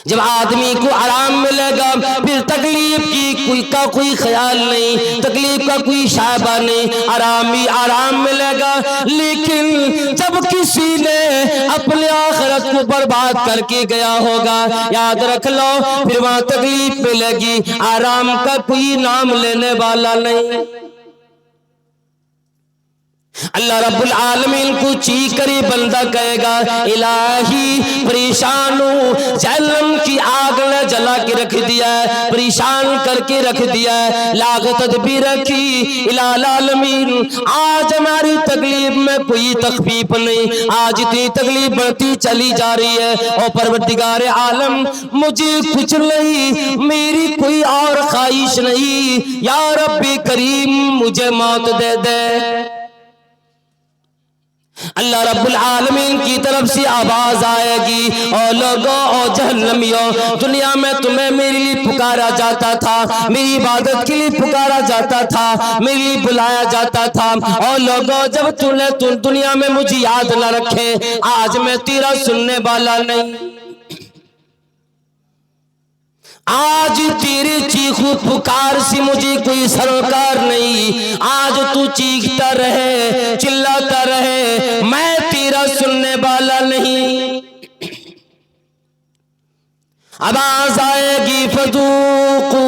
S1: जब आदमी को आराम मिलेगा, फिर तकलीफ की कोई ख्याल नहीं, तकलीफ का कोई शायबा नहीं, आराम ही आराम मिलेगा। लेकिन जब किसी ने अपने आखिरत को बर्बाद करके गया होगा, याद रख लो फिर वहां तकलीफ मिलेगी, आराम का कोई नाम लेने वाला नहीं। अल्लाह रब्बुल आलमीन को चीख कर बंदा कहेगा, इलाही परेशान हूँ, जहन्नम की आग ने जला के रख दिया है, परेशान करके रख दिया है, लागत भी रखी इलाल आलमीन, आज हमारी तकलीफ में कोई तखफीफ नहीं, आज इतनी तकलीफ बढ़ती चली जा रही है। और परवरदिगार आलम, मुझे कुछ नहीं, मेरी कोई और ख्वाहिश नहीं, या रब्बी करीम मुझे मौत दे दे। अल्लाह रब्बुल आलमीन की तरफ से आवाज आएगी, और लोगों और जहन्नमियों, दुनिया में तुम्हें मेरे लिए पुकारा जाता था, मेरी इबादत के लिए पुकारा जाता था, मेरे लिए बुलाया जाता था, और लोगों जब तूने दुनिया में मुझे याद न रखे, आज मैं तेरा सुनने वाला नहीं, आज तेरे चीखू पुकार से मुझे कोई सरोकार नहीं, आज तू चीखता रहे, चिल्लाता रहे, मैं तेरा सुनने वाला नहीं। अब आज़ आएगी फज़ूक़ू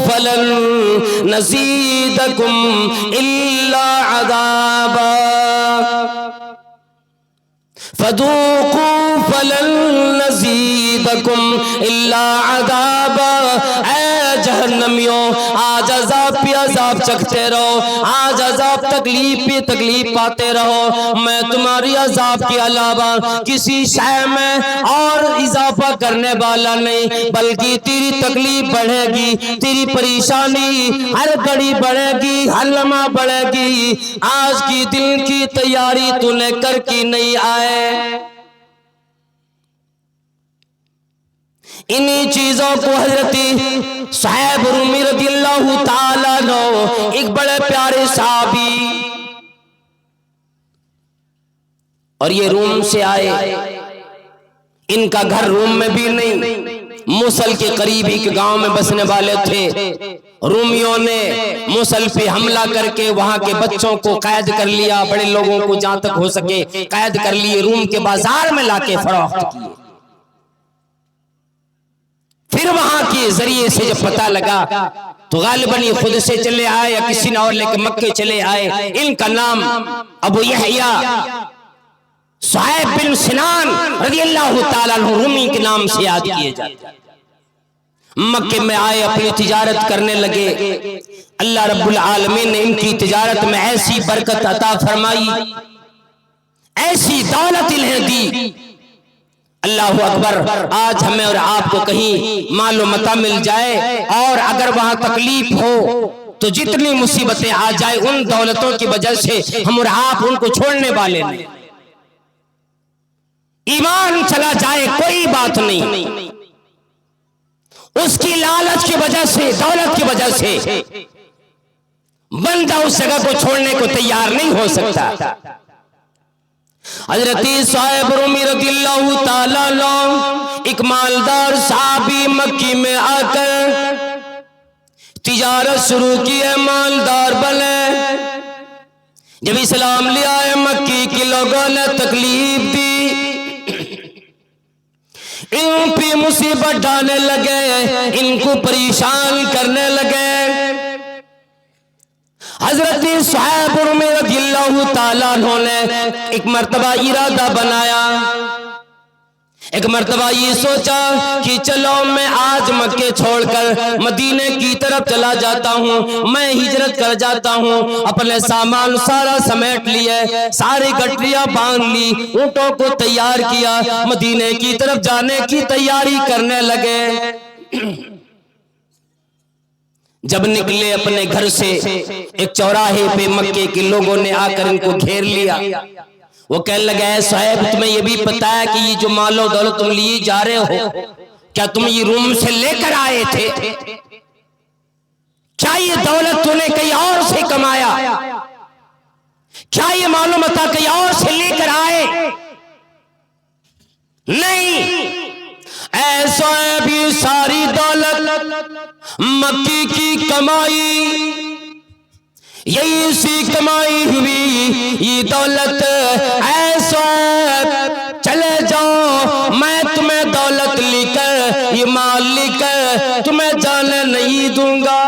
S1: फलन नज़ीदकुम इल्ला अज़ाबा, फज़ूक़ू फलन नज़ीदकुम इल्ला अज़ाबा। ऐ जहन्नमियों, आज अज़ाब पे अज़ाब चखते रहो, आज अज़ाब तकलीफ पे तकलीफ पाते रहो। मैं तुम्हारी अज़ाब के अलावा किसी शय में और इजाफा करने वाला नहीं, बल्कि तेरी तकलीफ बढ़ेगी, तेरी परेशानी हर घड़ी बढ़ेगी, हर लम्हा बढ़ेगी। आज की दिन की तैयारी तूने कर की नहीं आए। इन्हीं चीजों को हजरत साहिब रूमी रज़ियल्लाहु ताला अन्हु, एक बड़े प्यारे साहबी, और ये रूम से आए। इनका घर रूम में भी नहीं, मूसल के करीब एक गांव में बसने वाले थे। रूमियों ने मूसल पे हमला करके वहां के बच्चों को कैद कर लिया, बड़े लोगों को जहां तक हो सके कैद कर लिए, रूम के बाजार में लाके फरोख्त किए। फिर वहां के जरिए से जब पता लगा तो गालिबन ये खुद से चले आए या किसी ने और लेकर मक्के चले आए। इनका नाम अबू यहया सुहैब बिन सिनान रज़ियल्लाहु ताला अन्हु रूमी के नाम से याद किए जाते। मक्के में आए, अपनी तिजारत करने लगे। अल्लाह रब्बुल आलमीन ने इनकी तिजारत में ऐसी बरकत अता फरमाई, ऐसी दौलत इन्हें दी। अल्लाहु अकबर। आज हमें और आपको कहीं मालूम मता मिल जाए और अगर वहां तकलीफ हो तो जितनी मुसीबतें आ जाए, उन दौलतों की वजह से हम और आप उनको छोड़ने वाले नहीं। ईमान चला जाए कोई बात नहीं, उसकी लालच की वजह से, दौलत की वजह से बंदा उस जगह को छोड़ने को तैयार नहीं हो सकता। हजरत साहिब रूमी रज़ियल्लाहु ताला अन्हु एक मालदार साहबी मक्की में आकर तिजारत शुरू की है, मालदार बने। जब इस्लाम ले आए, मक्की के लोगों ने तकलीफ दी, इन पे मुसीबत डालने लगे, इनको परेशान करने लगे। हजरत साहिब रूमी रज़ियल्लाहु ताला अन्हु ने एक मर्तबा इरादा बनाया, एक मर्तबा ये सोचा कि चलो मैं आज मक्के छोड़कर मदीने की तरफ चला जाता हूँ, मैं हिजरत कर जाता हूँ। अपने सामान सारा समेट लिए, सारी गठरियां बांध ली, ऊँटों को तैयार किया, मदीने की तरफ जाने की तैयारी करने लगे। जब निकले अपने घर से, एक चौराहे पे मक्के के लोगों ने आकर इनको घेर लिया। वो कहने लगे, साहब तुम्हें ये भी पता है कि ये जो मालो दौलत तुम लिए जा रहे हो, क्या तुम ये रूम से लेकर आए थे? क्या ये दौलत तूने कहीं और से कमाया? क्या ये मालूम था कहीं और से लेकर आए? नहीं, ऐसा भी सारी दौलत मक्की की कमाई, यही सी कमाई हुई ये दौलत। ऐसा चले जाओ, मैं तुम्हें दौलत लेकर, ये माल लेकर तुम्हें जाने नहीं दूंगा।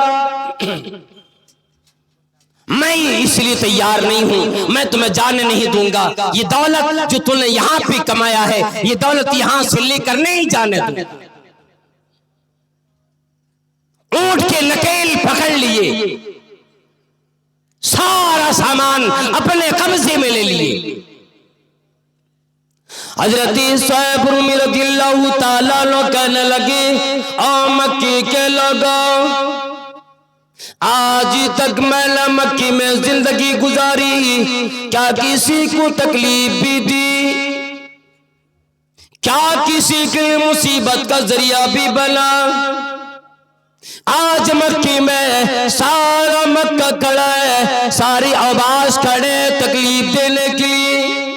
S1: मैं इसलिए तैयार नहीं हूं, मैं तुम्हें जाने नहीं दूंगा। ये दौलत जो तूने यहां पे कमाया है, ये दौलत यहां से लेकर नहीं जाने दूंगा। ऊंट के नकेल पकड़ लिए, सारा सामान अपने कब्जे में ले लिए। हजरत साहिब रूमी रज़ियल्लाहु ताला अन्हु कहने लगे, ओ मक्की के लोगों, आज तक मैंने मक्की में जिंदगी गुजारी, क्या किसी को तकलीफ भी दी? क्या किसी की मुसीबत का जरिया भी बना? आज मक्की में सारा मक्का खड़ा है, सारी आवाज खड़े तकलीफ देने के लिए,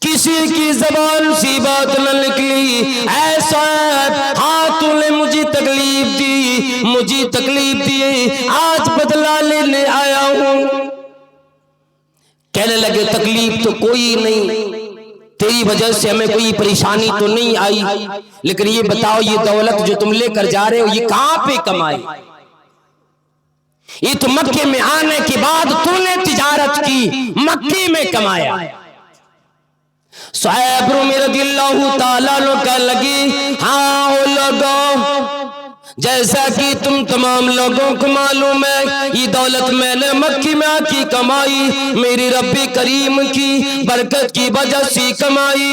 S1: किसी की जबान सी बात न निकली। ऐसा हाँ तूने मुझे तकलीफ दी, मुझे तकलीफ दी, आज बदला लेने आया हूं। कहने लगे तकलीफ तो कोई नहीं, तेरी वजह से हमें कोई परेशानी तो नहीं आई, लेकिन ये बताओ ये दौलत जो तुम लेकर जा रहे हो ये कहां पे कमाई? ये तो मक्के में आने के बाद तूने तिजारत की, मक्के में कमाया। साहब रदियल्लाहु ताला कह लगी, हाँ ओ लोगों, जैसा कि तुम तमाम लोगों को मालूम है ये दौलत मैंने मक्की में आकी कमाई, मेरी रब्बी करीम की बरकत की वजह से कमाई।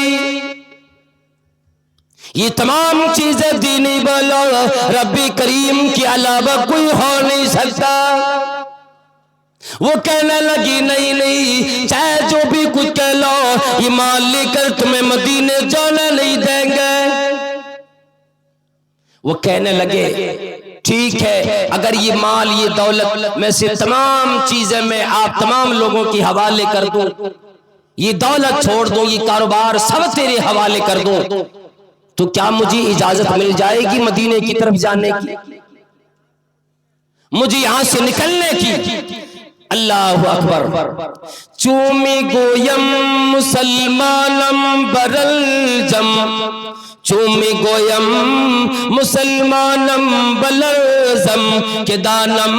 S1: ये तमाम चीजें दीनी बोलो रब्बी करीम के अलावा कोई हो नहीं सकता। वो कहने लगी नहीं नहीं, चाहे जो भी कुछ कह लो, ये माल लेकर तुम्हें मदीने जाने नहीं देंगे। वो कहने लगे ठीक है, अगर ये माल ये दौलत में से तमाम चीजें मैं आप तमाम लोगों के हवाले कर दूं, ये दौलत छोड़ दूं, ये कारोबार सब तेरे हवाले कर दूं, तो क्या मुझे इजाजत मिल जाएगी मदीने की तरफ जाने की, मुझे यहां से निकलने की? अल्लाहु अकबर। चूमी गोयम मुसलमानम बरल जम, चूमी गोयम मुसलमानम बलरजम के दानम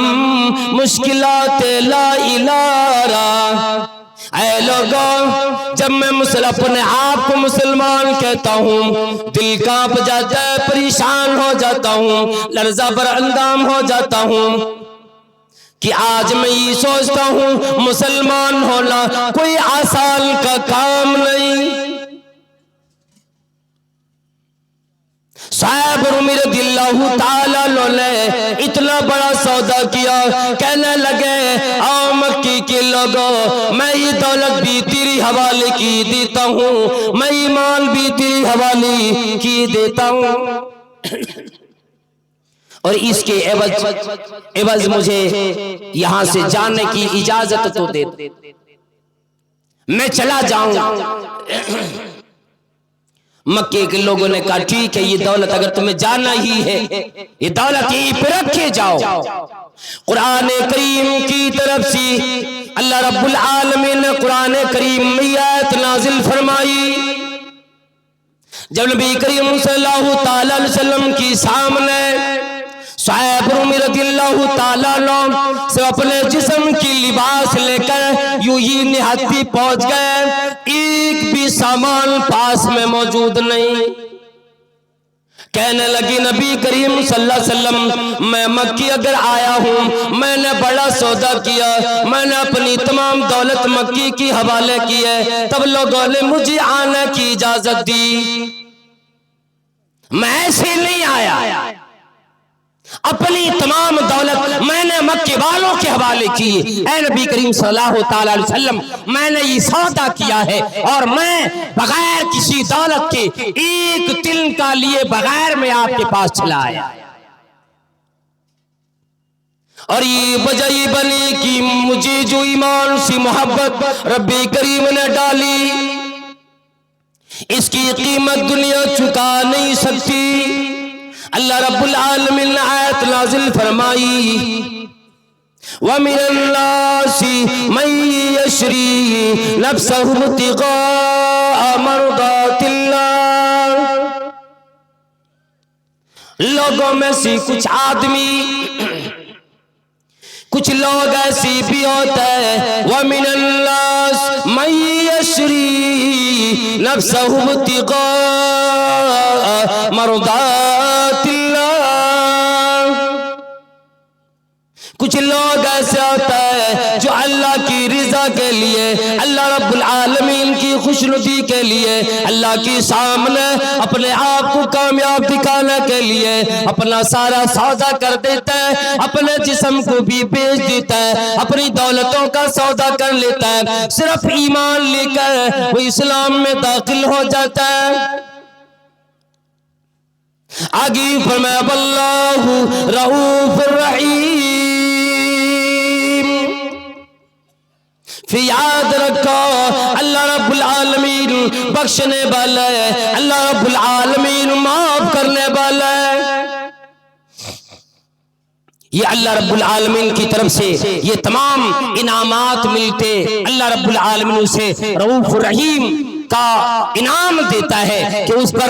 S1: मुश्किलात ला इलारा। ऐ लोगों, जब मैं अपने आप को मुसलमान कहता हूँ दिल कांप जाता है, परेशान हो जाता हूँ, लर्जा बर अंदाम हो जाता हूँ कि आज मैं ये सोचता हूँ मुसलमान होना कोई आसान का काम नहीं। साहब रदियल्लाहु ताला ने इतना बड़ा सौदा किया, कहने लगे आओ मक्की के लोगों, मैं ये दौलत भी तेरी हवाले की देता हूँ, मैं ईमान भी तेरी हवाले की देता हूँ, और इसके एवज मुझे यहां से जाने की इजाजत तो दे, मैं चला जाऊं। मक्के के लोगों ने कहा ठीक है, ये दौलत अगर तुम्हें जाना ही है, ये दौलत यहीं पे रखे जाओ। कुरान करीम की तरफ से अल्लाह रब्बुल आलमीन ने कुरान करीम में आयत नाजिल फरमाई। जब नबी करीम सल्लल्लाहु ताला अलैहि वसल्लम की सामने साहब रदियल्लाहु ताला से अपने जिस्म की लिबास लेकर यूं ही निहत्ती पहुंच गए, एक भी सामान पास में मौजूद नहीं। कहने लगी नबी करीम सल्लल्लाहु अलैहि वसल्लम, मैं मक्की अगर आया हूँ, मैंने बड़ा सौदा किया, मैंने अपनी तमाम दौलत मक्की की हवाले की है, तब लोगों ने मुझे आने की इजाजत दी, मैं ऐसे नहीं आया, अपनी तमाम दौलत मैंने मक्के वालों के हवाले की। ऐ नबी करीम सल्लल्लाहु ताला अलैहि वसल्लम, मैंने ये सौदा किया है और मैं बगैर किसी दौलत के एक तिल का लिए बगैर मैं आपके पास चला आया, और ये वजह बनी कि मुझे जो ईमान से मोहब्बत रब्बी करीम ने डाली, इसकी कीमत दुनिया चुका नहीं सकती। अल्लाह रब्बुल आलमीन ने आयत नाजिल फरमाई, व मिनन नासी मन यशरी नफ्सहु इब्तिग़ाअ मर्दातिल्लाह। लोगों में से कुछ आदमी, कुछ लोग ऐसे भी होते हैं, व मिनन नास मन यशरी नफ्सहु इब्तिग़ाअ मर्दातिल्लाह। कुछ लोग ऐसे होता है जो अल्लाह की रिजा के लिए, अल्लाह रब्बुल आलमीन की खुशनुदी के लिए, अल्लाह के सामने अपने आप को कामयाब दिखाने के लिए अपना सारा सौदा कर देता है, अपने जिस्म को भी बेच देता है, अपनी दौलतों का सौदा कर लेता है, सिर्फ ईमान लेकर वो इस्लाम में दाखिल हो जाता है। आगे फरमाया वल्लाहु रऊफुर रहीम। फिर याद रखो अल्लाह रब्बुल आलमीन बख्शने वाला है, अल्लाह रब्बुल आलमीन माफ करने वाला है। ये अल्लाह रब्बुल आलमीन की तरफ से ये तमाम इनामात मिलते, अल्लाह रब्बुल आलमीन उसे रऊफ रहीम का इनाम देता है कि उस पर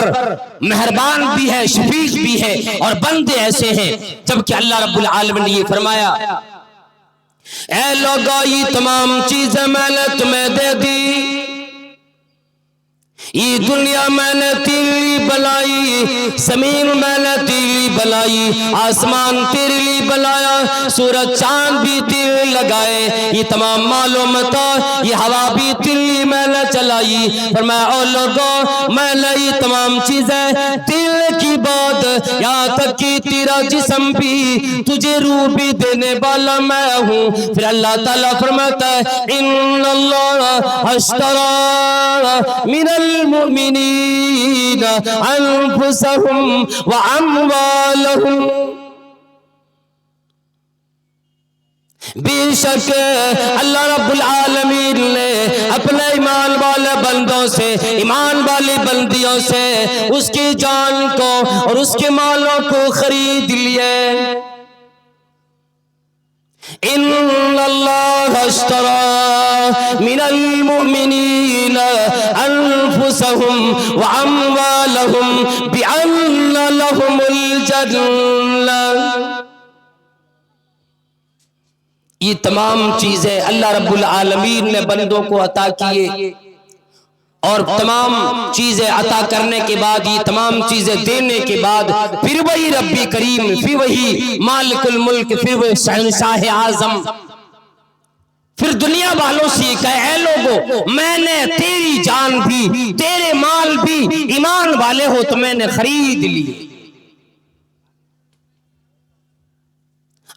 S1: मेहरबान भी है, शफीक भी है, और बंदे ऐसे हैं। जबकि अल्लाह रब्बुल आलमीन ने ये फरमाया, ऐ लोगों, ये तमाम चीजें मैंने तुम्हें दे दी, ये दुनिया मैंने तेरे लिए बनाई, जमीन मैंने तेरे लिए बनाई, आसमान तेरे लिए बनाया, सूरज चांद भी तेरे लगाए, ये तमाम मालूमात, ये हवा भी तेरे लिए मैंने चलाई। पर मैं और लोगों, मैंने ये तमाम चीजें तेरे की बात, यहाँ तक कि तेरा जिस्म भी, तुझे रूह भी देने वाला मैं हूँ। फिर अल्लाह ताला फरमाता है, इन्नल्लाह अश्तरा मिनल मुमिनीना अनफुसहुम व अमवालहुम, बेशक अल्लाह रब्बुल आलमीन ने अपने ईमान वाले बंदों से, ईमान वाली बंदियों से उसकी जान को और उसके मालों को खरीद लिया। इन्नल्लाह अश्तरा मिनल मुमिनीना अनफुसहुम व अमवालहुम बिअन्न लहुमुल जन्नह। ये तमाम चीजें अल्लाह रब्बुल आलमीन ने बंदों को अता किए, और तमाम चीजें अता करने के बाद, ये तमाम चीजें देने के बाद, फिर वही रब्बी करीम, फिर वही मालिकुल मुल्क, फिर वही शहंशाह आजम, फिर दुनिया वालों से कहे, ऐ लोगों, मैंने तेरी जान भी, तेरे माल भी, ईमान वाले हो तो मैंने खरीद लिए।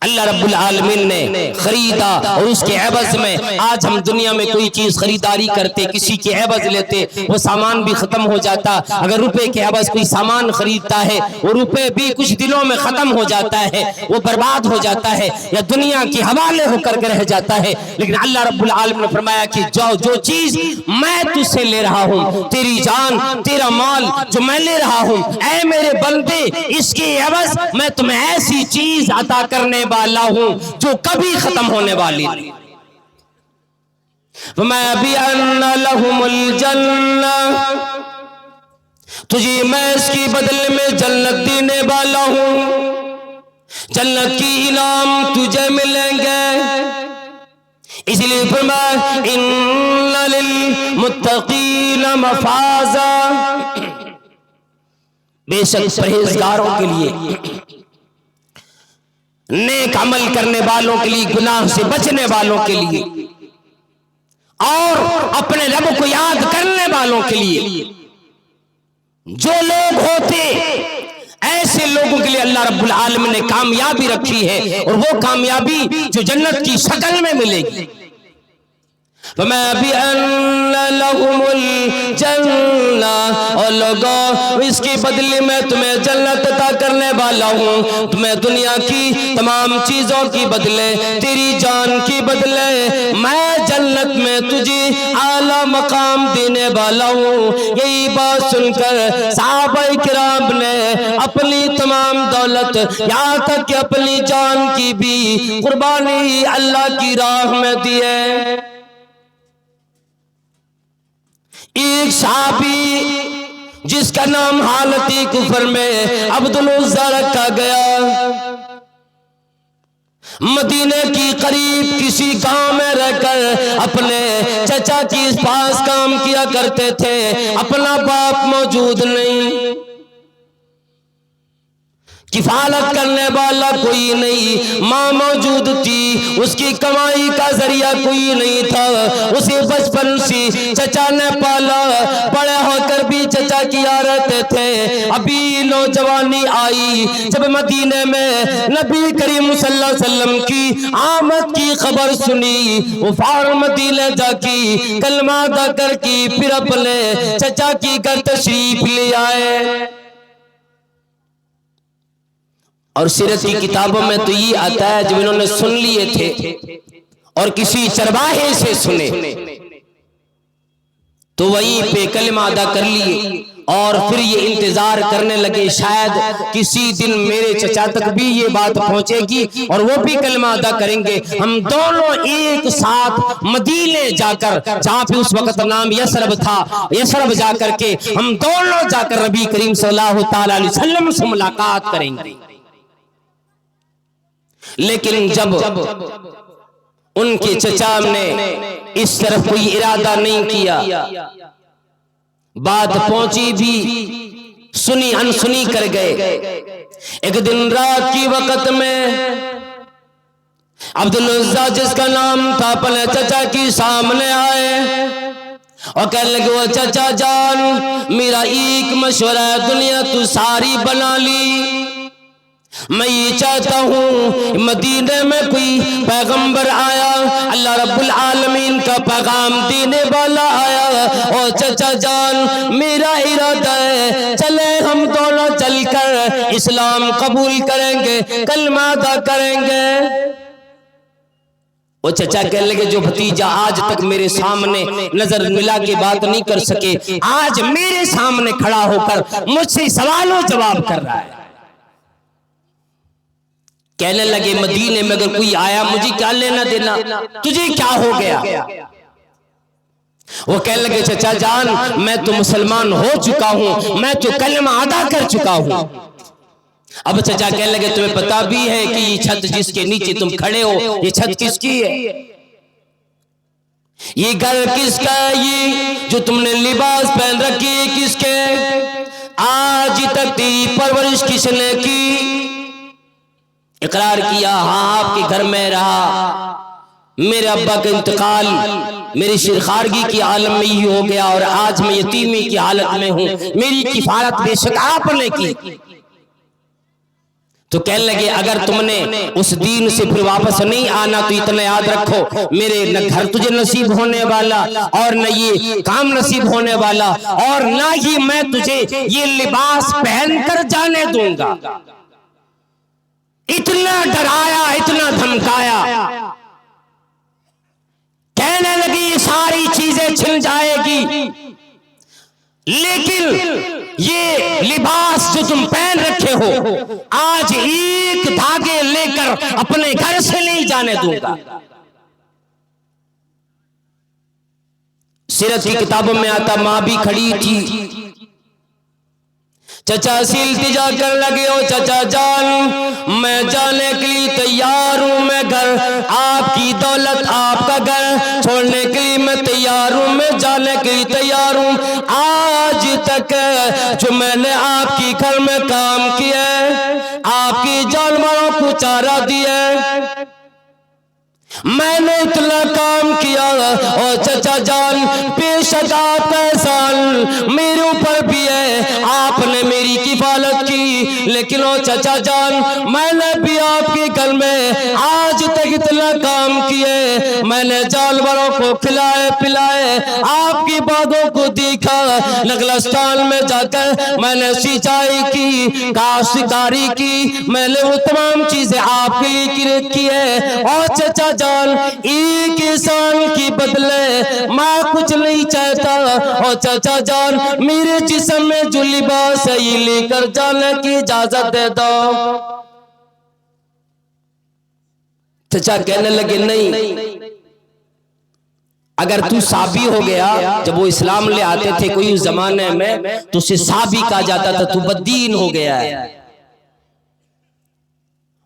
S1: अल्लाह रब्बुल आलमीन ने खरीदा, और उसके एवज में आज हम दुनिया में कोई चीज खरीदारी करते, किसी के एवज लेते, वो सामान भी खत्म हो जाता। अगर रुपए के एवज कोई सामान खरीदता है, वो रुपए भी कुछ दिनों में खत्म हो जाता है, वो बर्बाद हो जाता है या दुनिया के हवाले होकर के रह जाता है। लेकिन अल्लाह रब्बुल आलमीन ने फरमाया कि जो चीज मैं तुझसे ले रहा हूँ, तेरी जान, तेरा माल जो मैं ले रहा हूँ, ऐ मेरे बंदे, इसके एवज मैं तुम्हें ऐसी चीज अता करने वाला हूं जो कभी खत्म होने वाली नहीं। मैं भी अन्ना लहुमुल जन्नह, तुझे मैं इसकी बदले में जन्नत देने वाला हूं, जन्नत की इनाम तुझे मिलेंगे। इसलिए फरमाया, इन्ना लिल मुत्तकीना मफाजा, बेशक परहेजगारों के लिए, नेक अमल करने वालों के लिए, गुनाह से बचने वालों के लिए, और अपने रब को याद करने वालों के लिए, जो लोग होते ऐसे लोगों के लिए अल्लाह रब्बुल आलमीन ने कामयाबी रखी है, और वो कामयाबी जो जन्नत की शक्ल में मिलेगी। तो मैं भी लहुमुल जन्नह, और लोगों, इसके बदले में तुम्हें जन्नत अता करने वाला हूँ। तुम्हें दुनिया की तमाम चीजों की बदले, तेरी जान की बदले, मैं जन्नत में तुझे आला मकाम देने वाला हूँ। यही बात सुनकर सहाबाए किराम ने अपनी तमाम दौलत, यहाँ तक कि अपनी जान की भी कुर्बानी अल्लाह की राह में दी है। एक साहबी जिसका नाम हालती कुफर में अब्दुल उज़्ज़ा रखा गया, मदीने की करीब किसी गांव में रहकर अपने चचा के पास काम किया करते थे। अपना बाप मौजूद नहीं, किफालत करने वाला कोई नहीं, माँ मौजूद थी, उसकी कमाई का जरिया कोई नहीं था। उसे बचपन से चचा ने पाला, बड़े होकर भी चचा किया रहते थे। अभी नौजवानी आई, जब मदीने में नबी करीम सल्लल्लाहु अलैहि वसल्लम की आमद की खबर सुनी, वो फौरन मदीने जाकी कलमा अदा करके फिर अपने चचा की घर तशरीफ ले आए। और सीरत की किताबों में तो ये आता है, जब इन्होंने सुन लिए थे और किसी चरवाहे से सुने, तो वहीं पे कलमा अदा कर लिए। और फिर ये इंतजार करने लगे शायद किसी दिन मेरे चचा तक भी ये बात पहुंचेगी और वो भी कलमा अदा करेंगे, हम दोनों एक साथ मदीने जाकर, जहां पे उस वक्त नाम यसरब था, यसरब जाकर के हम दोनों जाकर नबी करीम सल्लल्लाहु ताला अलैहि वसल्लम से मुलाकात करेंगे। लेकिन जब उनके चचा ने इस तरफ कोई इरादा नहीं किया, बात पहुंची भी सुनी अनसुनी कर गए। एक दिन रात की वक्त में अब्दुल उज़्ज़ा जिसका नाम था अपने चचा की सामने आए और कहने लगे, वो चचा जान मेरा एक मशवरा है, दुनिया तू सारी बना ली, मैं ये चाहता हूँ मदीने में कोई पैगंबर आया, अल्लाह रब्बुल आलमीन का पैगाम देने वाला आया, और चचा जान मेरा इरादा है चले हम दोनों चलकर इस्लाम कबूल करेंगे, कलमा अदा करेंगे। वो चचा कहने लगे, जो भतीजा आज तक मेरे सामने नजर मिला के बात नहीं कर सके, आज मेरे सामने खड़ा होकर मुझसे सवालों जवाब कर रहा है। कहने लगे, मदीने में अगर कोई आया मुझे क्या लेना देना, तुझे क्या हो गया? वो कहने लगे, चचा जान मैं तो मुसलमान हो चुका हूं, मैं तो कलमा अदा कर चुका हूं। अब चचा कहने लगे, तुम्हें पता भी है कि ये छत जिसके नीचे तुम खड़े हो, ये छत किसकी है? ये घर किसका है? ये जो तुमने लिबास पहन रखी है किसके? आज तक तेरी परवरिश किसने की? इकरार किया, हाँ आपके घर में रहा, मेरे अब्बा का इंतकाल मेरी शिरखारगी की आलम में ही हो गया और आज मैं यतीमी की हालत में हूं, मेरी किफायत बेशक आपने की। तो कहने लगे, अगर तुमने उस दीन से फिर वापस नहीं आना तो इतना याद रखो, मेरे न घर तुझे नसीब होने वाला और न ये काम नसीब होने वाला और ना ही मैं तुझे ये लिबास पहनकर जाने दूंगा। इतना डराया, इतना धमकाया, कहने लगी ये सारी चीजें छिन जाएगी, लेकिन ये लिबास जो तुम पहन रखे हो आज एक धागे लेकर अपने घर से नहीं जाने दूंगा। सीरत की किताबों में आता, मां भी खड़ी थी, चचा से इल्तिजा कर लगे, ओ चचा जान मैं जाने के लिए तैयार हूँ, मैं घर आपकी दौलत आपका घर छोड़ने के लिए मैं तैयार हूँ, मैं जाने के लिए तैयार हूँ। आज तक जो मैंने आपकी घर में काम किया है, आपके जानवरों को चारा दिया है, मैंने इतना काम किया, और चचा जान बेशक आपका एहसान मेरे ऊपर भी है, आपने मेरी किफालत की, लेकिन ओ चचा जान मैंने भी आपके घर में आज तक इतना काम किए, मैंने जानवरों को खिलाए पिलाए, आपकी बागों को देखा, नगलस्तान में जाकर मैंने सिंचाई की, काश्तकारी की, मैंने वो तमाम चीजें आपके लिए की है। और चचा एक एहसान के बदले मैं कुछ नहीं चाहता, और चचा जान मेरे जिस्म में जो लिबास है ये लेकर जाने की इजाजत दे दो। चचा कहने लगे, नहीं, अगर तू साबी हो गया, जब वो इस्लाम ले आते थे कोई उस जमाने में तो उसे साबी कहा जाता था, तू बद्दीन हो गया है,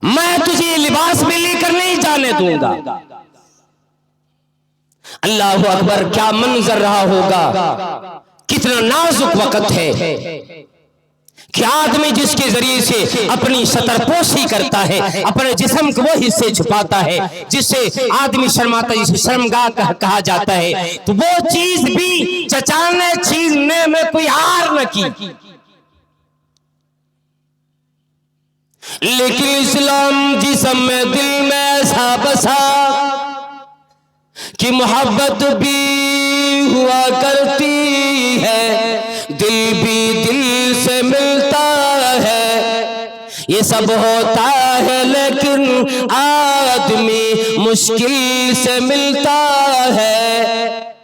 S1: मैं तुझे लिबास में लेकर नहीं जाने दूंगा। अल्लाह अकबर, क्या मंजर रहा होगा, कितना नाजुक वक्त है कि आदमी जिसके जरिए से अपनी सतरपोशी करता है, अपने जिस्म के वो हिस्से छुपाता है जिससे आदमी शर्माता है, जिसे शर्मगाह कहा जाता है, तो वो चीज भी चचा ने छीनने में कोई हार न की। लेकिन इस्लाम जिस्म में दिल में ऐसा बसा कि मोहब्बत भी हुआ करती है, दिल भी दिल से मिलता है, ये सब होता है लेकिन आदमी मुश्किल से मिलता है,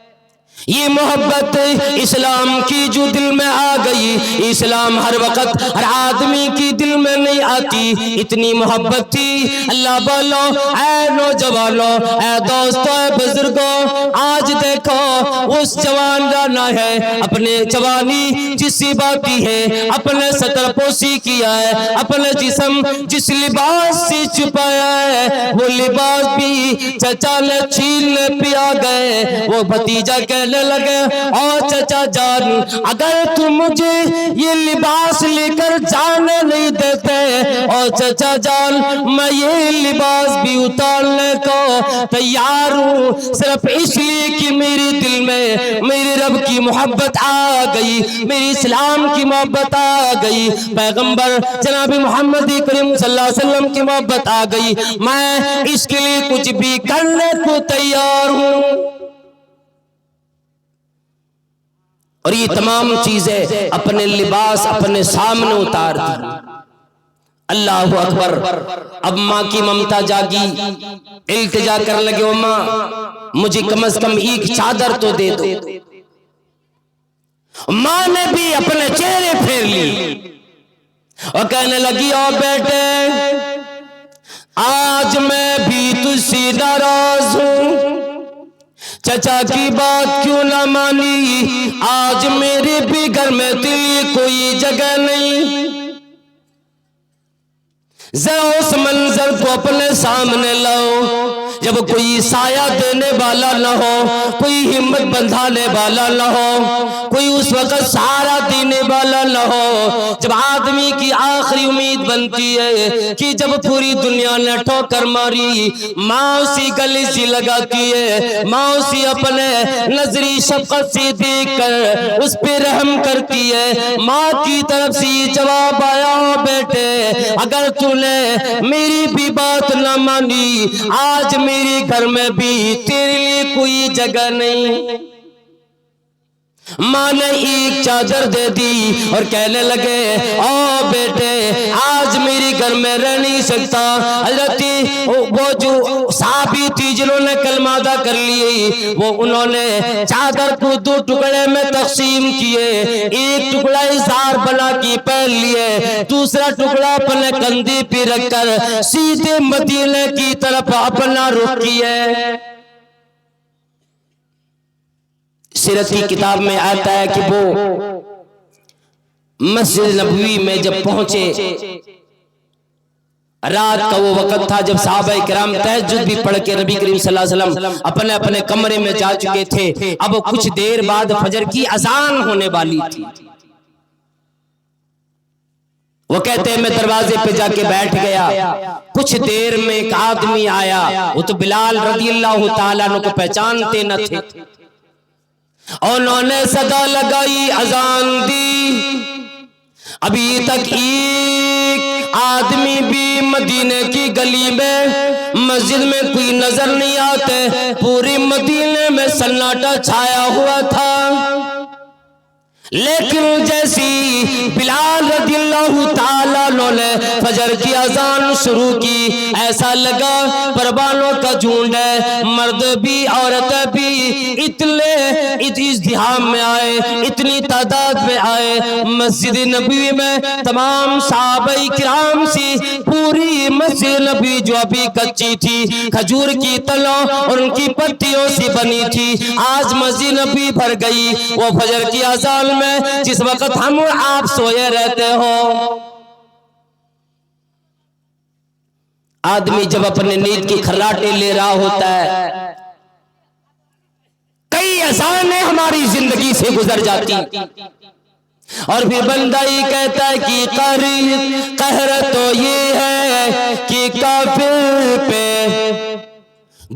S1: ये मोहब्बत इस्लाम की जो दिल में आ गई, इस्लाम हर वक्त हर आदमी की दिल में नहीं आती, इतनी मोहब्बत थी। अल्लाह बोलो ऐ नौजवानों, ऐ दोस्तों, ऐ बुजुर्गों, आज देखो उस जवान जाना है, अपने जवानी जिसी बाती है, अपने सतर पोसी किया है, अपने जिस्म जिस लिबास से छुपाया है, वो लिबास भी चचा ने छीन पिया गए। वो भतीजा कहने लगे, और चचा जान, अगर तुम मुझे ये लिबास लेकर जाने नहीं देते, और चचा जान, मैं ये लिबास भी उतारने को तैयार हूँ, सिर्फ इसलिए कि मेरे दिल में मेरे रब की मोहब्बत आ गई, मेरी इस्लाम की मोहब्बत आ गई, पैगंबर जनाब मोहम्मद करीम सल्लल्लाहु अलैहि वसल्लम की मोहब्बत आ गई, मैं इसके लिए कुछ भी करने को तैयार हूँ। और ये तमाम चीजें अपने लिबास अपने सामने उतार दी। अल्लाह अकबर। अब माँ की ममता जागी, इल्तिजा कर लगे, ओ माँ मुझे कम से कम एक चादर तो दे दो। माँ ने भी अपने चेहरे फेर ली और कहने लगी, ओ बेटे आज मैं भी तुझसे नाराज हूं, चचा की बात क्यों ना मानी, आज मेरे भी घर में तेरी कोई जगह नहीं। जरा उस मंजर को अपने सामने लाओ, जब कोई साया देने वाला न हो, कोई हिम्मत बंधाने वाला न हो, कोई उस वक्त सहारा देने वाला न हो, जब आदमी की आखिरी उम्मीद बनती है कि जब पूरी दुनिया ने ठोकर मारी, माँ उसी गले से लगाती है, माँ उसी अपने नजरी शफकत से देख कर उस पे रहम करती है। माँ की तरफ से जवाब आया, हो बेटे अगर तूने मेरी भी बात न मानी, आज मेरे घर में भी तेरे लिए कोई जगह नहीं। माँ ने एक चादर दे दी और कहने लगे, ओ बेटे आज मेरे घर में रह नहीं सकता। हजरत वो जो साहबी थी जिन्होंने कलमा अदा कर लिए, वो उन्होंने चादर को दो टुकड़े में तकसीम किए, एक टुकड़ा इज़ार बना के पहन लिए, दूसरा टुकड़ा अपने कंधे पे रखकर सीधे मदीने की तरफ अपना रुख किए। सीरत की किताब में आता है कि वो मस्जिद नबवी में जब पहुंचे, रात का वो वक्त था जब सहाबाए किराम तहज्जुद भी पढ़ के नबी करीम सल्लल्लाहु अलैहि वसल्लम अपने अपने कमरे में जा चुके थे। अब कुछ देर बाद फजर की अजान होने वाली थी। वो कहते हैं मैं दरवाजे पे जाके बैठ गया, कुछ देर में एक आदमी आया, वो तो बिलाल रज़ियल्लाहु ताला अन्हु को पहचानते न थे, और उन्होंने सदा लगाई, अजान दी। अभी तक एक आदमी भी मदीने की गली में मस्जिद में कोई नजर नहीं आते, पूरी मदीने में सन्नाटा छाया हुआ था। लेकिन जैसी बिलाल रज़ियल्लाहु ताला अन्हु ने फजर की अजान शुरू की, ऐसा लगा परवानों का झुंड है, मर्द भी औरत भी इतने इज्तिहाम में आए, इतनी तादाद में आए। मस्जिद नबी में तमाम सहाबाए किराम से पूरी मस्जिद नबी जो अभी कच्ची थी, खजूर की तलों और उनकी पत्तियों से बनी थी, आज मस्जिद नबी भर गई। वो फजर की अजान में जिस वक्त हम और आप सोए रहते हो, आदमी जब अपने नींद की खर्राटे ले रहा होता है, कई अज़ानें हमारी जिंदगी से गुजर जाती, और फिर बंदा ही कहता है कि कहर तो ये है कि काफिर पे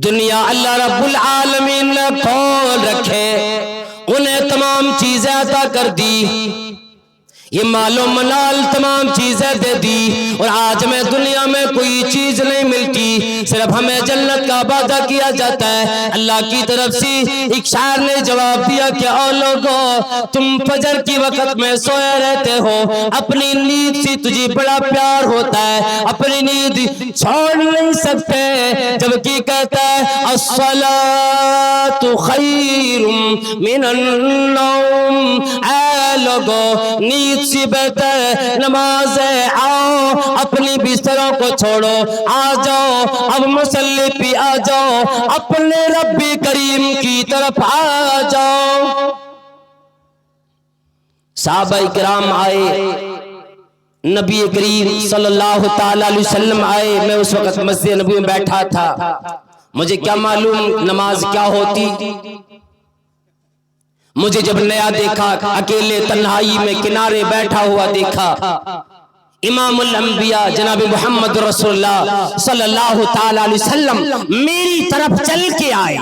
S1: दुनिया अल्लाह रब्बुल आलमीन ने खोल रखे, उन्हें तमाम चीजें अता कर दी, ये मालो मनाल तमाम चीजें दे दी, और आज में दुनिया में कोई चीज नहीं मिलती सिर्फ हमें जन्नत का वादा किया जाता है। अल्लाह की तरफ से एक शायर ने जवाब दिया कि ओ लोगों, तुम फजर की वक्त में सोए रहते हो, अपनी नींद से तुझे बड़ा प्यार होता है, अपनी नींद छोड़ नहीं सकते, जबकि कहता है अस्सलातु खैरुम मिनन नौम। ऐ लोगों, नींद से बेहतर नमाज है। आओ अपनी बिस्तरों को छोड़ो, आ जाओ अब मुसल्ले पे आ जाओ, अपने रब्बी करीम की तरफ आ जाओ। सहाबाए किराम आए, नबी करीम सल्लल्लाहु ताला अलैहि वसल्लम आए। मैं उस वक्त मस्जिद नबी में बैठा था, मुझे क्या मालूम नमाज क्या होती। मुझे जब नया देखा, अकेले तन्हाई में किनारे बैठा हुआ देखा, इमामुल अंबिया जनाब मोहम्मद रसूलुल्लाह सल्लल्लाहु ताला अलैहि वसल्लम मेरी तरफ चल के आए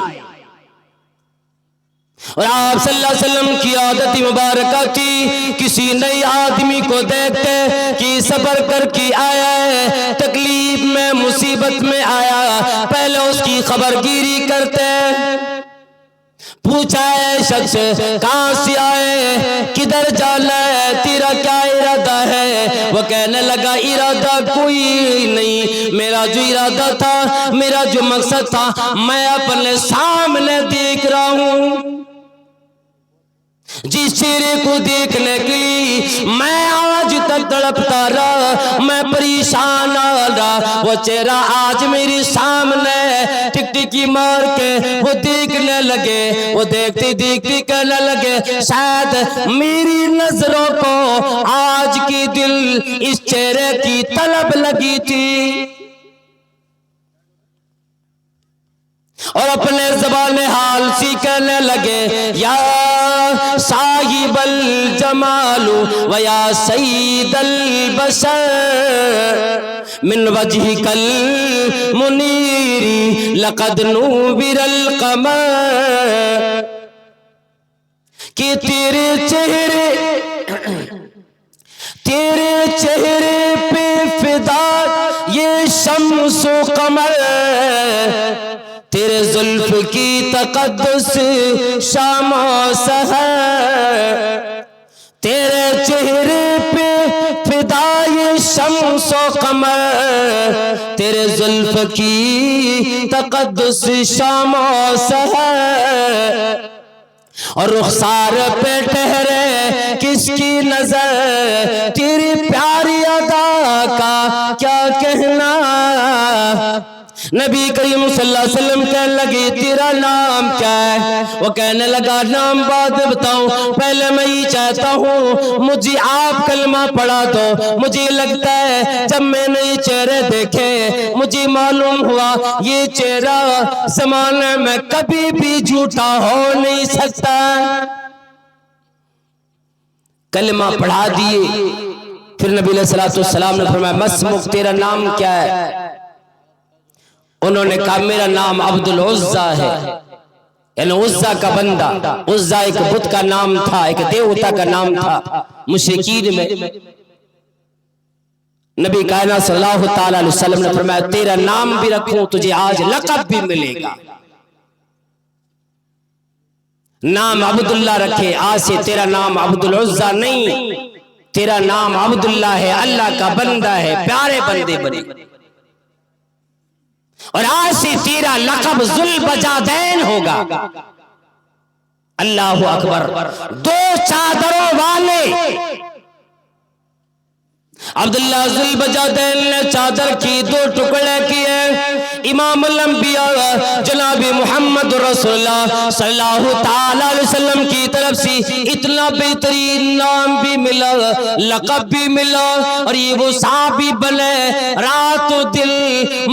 S1: और आप सल्लल्लाहु अलैहि वसल्लम की आदत मुबारक थी, किसी नए आदमी को देखते कि सब्र करके आया है, तकलीफ में मुसीबत में आया, पहले उसकी खबरगिरी करते। पूछा है शख्स कहां से आए, किधर जाना है, तेरा क्या इरादा है। वो कहने लगा इरादा कोई नहीं, मेरा जो इरादा था, मेरा जो मकसद था, मैं अपने सामने देख रहा हूं। जिस चेहरे को देखने के लिए मैं आज तक तड़पता रहा, मैं परेशान रहा, वो चेहरा आज मेरे सामने टिकटिकी मार के वो देखने लगे। वो देखते देखते कहने लगे शायद मेरी नजरों को आज के दिल इस चेहरे की तलब लगी थी। और अपने ज़बाने हाल सी कहने लगे या साहिबल जमालु व या सईदल बशर मिन वजहिकल मुनीरी लक़द नूबिरल क़मर। कि तेरे चेहरे पे फिदा ये शम्सो कमर, तेरे जुल्फ की तक़द्दुस शाम सहर, तेरे चेहरे पे फिदा ये शम्सो कमर, तेरे जुल्फ की तक़द्दुस शाम सहर। और रुखसार पे ठहरे किसकी नजर, तेरी प्यारी अदा का क्या कहना। नबी करीम सल्लल्लाहु अलैहि वसल्लम कहने लगे तेरा नाम क्या है। वो कहने लगा नाम बाद में बताऊं, पहले मैं ये चाहता हूँ मुझे आप कलमा पढ़ा दो। मुझे लगता है जब मैंने ये चेहरे देखे, मुझे मालूम हुआ ये चेहरा ज़माने में कभी भी झूठा हो नहीं सकता। कलमा पढ़ा दिए, फिर नबी अलैहिस्सलातु वस्सलाम ने फरमाया मस्मुक, तेरा नाम क्या है। उन्होंने कहा मेरा नाम अब्दुल उज़्ज़ा है, यानी उज़्ज़ा का बंदा। उज़्ज़ा एक बुत का नाम था, एक देवता का नाम था मुशरिकीन में। नबी कायनात सल्लल्लाहु ताला अलैहि वसल्लम ने फरमाया तेरा नाम भी रखूं, तुझे आज लक़ब भी मिलेगा। नाम अब्दुल्ला रखे, आज से तेरा नाम अब्दुल उज़्ज़ा नहीं, तेरा नाम अब्दुल्ला है, अल्लाह का बंदा है, प्यारे बंदे बने। और आज से तेरा लक़ब ज़ुल्बजादैन होगा। अल्लाहु अकबर। दो चादरों वाले अब्दुल्ला ज़ुल्बजादैन ने चादर की दो टुकड़े किए। इमामुल अंबिया जनाब मोहम्मद रसूलुल्लाह सल्लल्लाहु ताला अलैहि वसल्लम की तरफ से इतना बेहतरीन नाम भी मिला, लक़ब भी मिला, और ये वो साहबी बने रातों दिल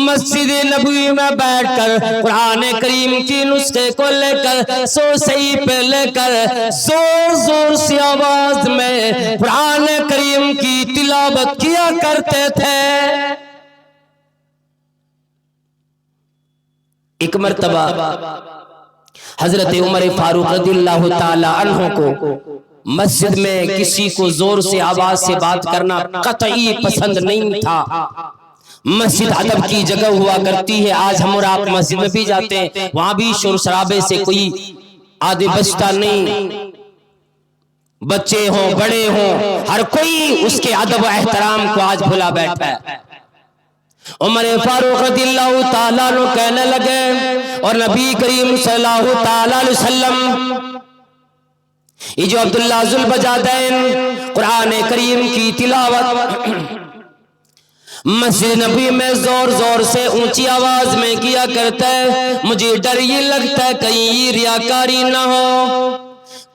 S1: मस्जिद नबवी में बैठकर कुरान करीम की नुस्खे को लेकर सो सही पे लेकर जोर जोर से आवाज में कुरान करीम की तिलावत किया करते थे। एक मर्तबा हजरत उमर फारूक रज़ियल्लाहु ताला अन्हु को मस्जिद में किसी को जोर से आवाज से बात करना कतई पसंद नहीं था। मस्जिद अदब की जगह हुआ करती है। आज हम और आप मस्जिद में भी जाते हैं, वहां भी शोर शराबे से कोई आदि बचता नहीं। बच्चे हों बड़े हों, हर कोई उसके अदब व एहतराम को आज भुला बैठा है। उमर फारूक रज़ियल्लाहु ताला अन्हु कहने लगे, और नबी करीम सल्लल्लाहु ताला अलैहि वसल्लम ये जो अब्दुल्लाह जुल बजादैन कुरान करीम की तिलावत मस्जिद नबी में जोर जोर से ऊंची आवाज में किया करता है, मुझे डर ये लगता है कहीं रियाकारी ना हो,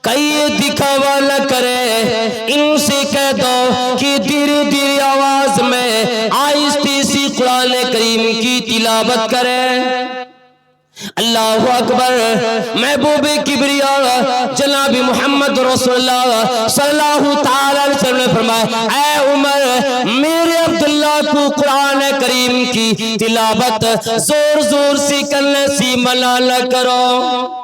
S1: कहीं दिखावा न करे। इनसे कह दो कि धीरे धीरे आवाज में आहिस्ते से कुरान करीम की तिलावत करे। अल्लाहु अकबर। महबूब किबरिया जनाब मोहम्मद रसूलुल्लाह सल्लल्लाहु ताला अलैहि वसल्लम ने फरमाया, ऐ उमर, मेरे अब्दुल्ला को कुरान करीम की तिलावत जोर जोर से करने से मना न करो।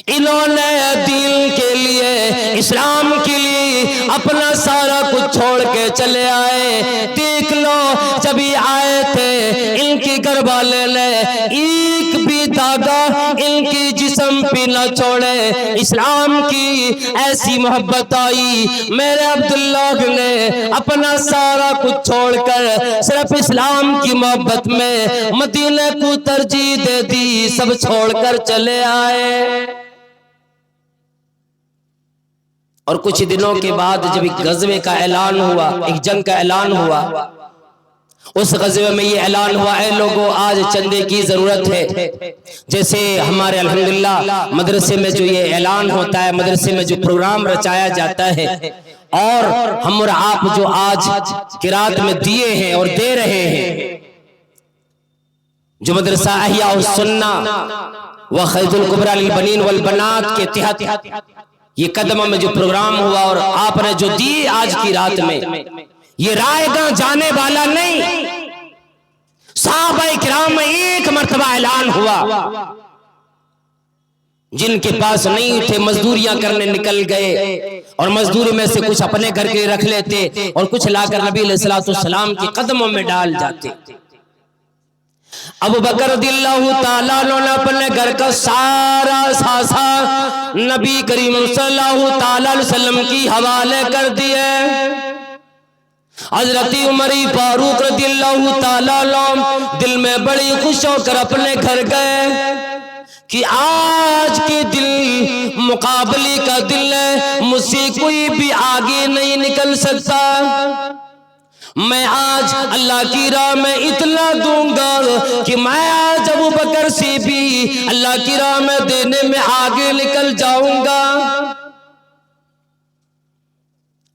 S1: इन्होंने दीन के लिए, इस्लाम के लिए अपना सारा कुछ छोड़ के चले आए। देख लो, जब ये आए थे इनके घर वाले ने एक भी धागा इनकी जिस्म पे न छोड़े। इस्लाम की ऐसी मोहब्बत आई, मेरे अब्दुल्ला ने अपना सारा कुछ छोड़कर सिर्फ इस्लाम की मोहब्बत में मदीने को तरजीह दे दी, सब छोड़कर चले आए। और कुछ दिनों के बाद जब एक गज़वे का ऐलान हुआ, एक जंग का ऐलान हुआ, उस गज़वे में ये ऐलान हुआ, ऐ लोगों, आज चंदे की जरूरत है। जैसे हमारे अल्हम्दुलिल्लाह मदरसे में जो ये ऐलान होता है, मदरसे में जो प्रोग्राम रचाया जाता है, और हम और आप जो आज किरात में दिए हैं और दे रहे हैं, जो मदरसा अहिया उस सुन्ना व खैदुल कुबरा लिल बनीन वल बनात के तहत ये कदमों में जो प्रोग्राम हुआ और आपने जो दी आज की रात में, ये रायगा जाने वाला नहीं। सहाबाए किराम में एक मर्तबा ऐलान हुआ, जिनके पास नहीं थे मजदूरियां करने निकल गए, और मजदूरी में से कुछ अपने घर के रख लेते और कुछ लाकर नबी अलैहिस्सलातु वस्सलाम के कदमों में डाल जाते। अबू बकर रज़ियल्लाहु ताला अन्हु ने अपने घर का सारा सासा नबी करीम सल्लल्लाहु ताला अलैहि वसल्लम की हवाले कर दिए। हज़रत उमर फारूक रज़ियल्लाहु ताला अन्हु दिल में बड़ी खुश होकर अपने घर गए कि आज के दिल मुकाबले का दिल है, मुझसे कोई भी आगे नहीं निकल सकता। मैं आज अल्लाह की राह में इतना दूंगा कि मैं आज अबू बकर से भी अल्लाह की राह में देने में आगे निकल जाऊंगा।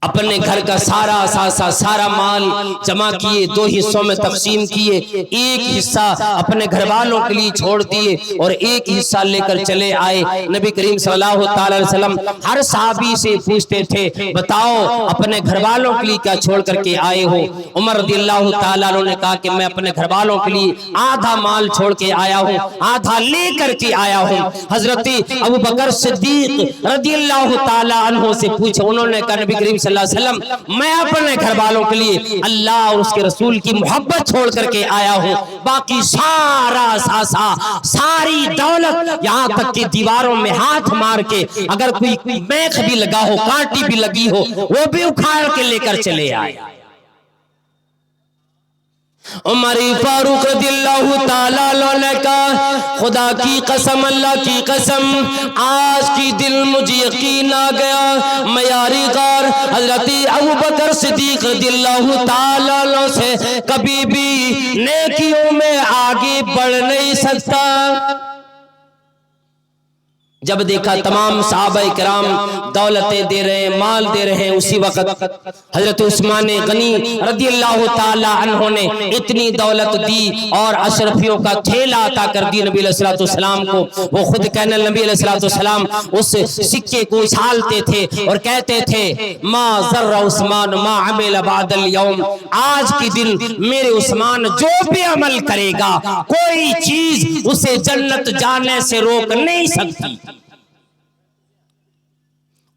S1: अपने घर का सारा सासा सारा माल जमा किए, दो हिस्सों में तकसीम किए, एक हिस्सा अपने घर वालों के लिए छोड़ दिए और एक हिस्सा लेकर चले आए। नबी करीम सल्लल्लाहु अलैहि वसल्लम हर सहाबी से पूछते थे, बताओ अपने घर वालों के लिए क्या छोड़ करके आए हो। उमर रज़ियल्लाहु ताला अन्हु ने कहा कि मैं अपने घर वालों के लिए आधा माल छोड़ के आया हूँ, आधा ले करके आया हूँ। हजरत अबू बकर सिद्दीक रज़ियल्लाहु ताला अन्हु से पूछे, उन्होंने कहा नबी करीम मैं अपने घर वालों के लिए अल्लाह और उसके रसूल की मोहब्बत छोड़ करके आया हूँ, बाकी सारा सासा सारी दौलत यहाँ तक कि दीवारों में हाथ मार के अगर कोई मैख भी लगा हो, कांटी भी लगी हो, वो भी उखाड़ के लेकर चले आए। उमर फारूक रज़ियल्लाहु ताला अन्हु ने कहा, खुदा की कसम, अल्लाह की कसम, आज की दिन मुझे यकीन आ गया मैं यारी गार हजरत अबू बकर सिद्दीक रज़ियल्लाहु ताला अन्हु से कभी भी नेकियों में आगे बढ़ नहीं सकता। जब देखा तमाम सहाबाए किराम दौलतें दे रहे हैं, माल दे रहे हैं, उसी वक्त हजरत उस्मान गनी रज़ियल्लाहु ताला अन्हु ने इतनी दौलत दी और अशरफियों का थैला अता कर दी नबी अलैहिस्सलातु वस्सलाम को। वो खुद कहने, नबी अलैहिस्सलातु वस्सलाम उस सिक्के को उछालते थे और कहते थे, मा ज़र्रा उस्मान मा अमिल बादल यौम, आज के दिन मेरे उस्मान जो भी अमल करेगा कोई चीज उसे जन्नत जाने से रोक नहीं सकती।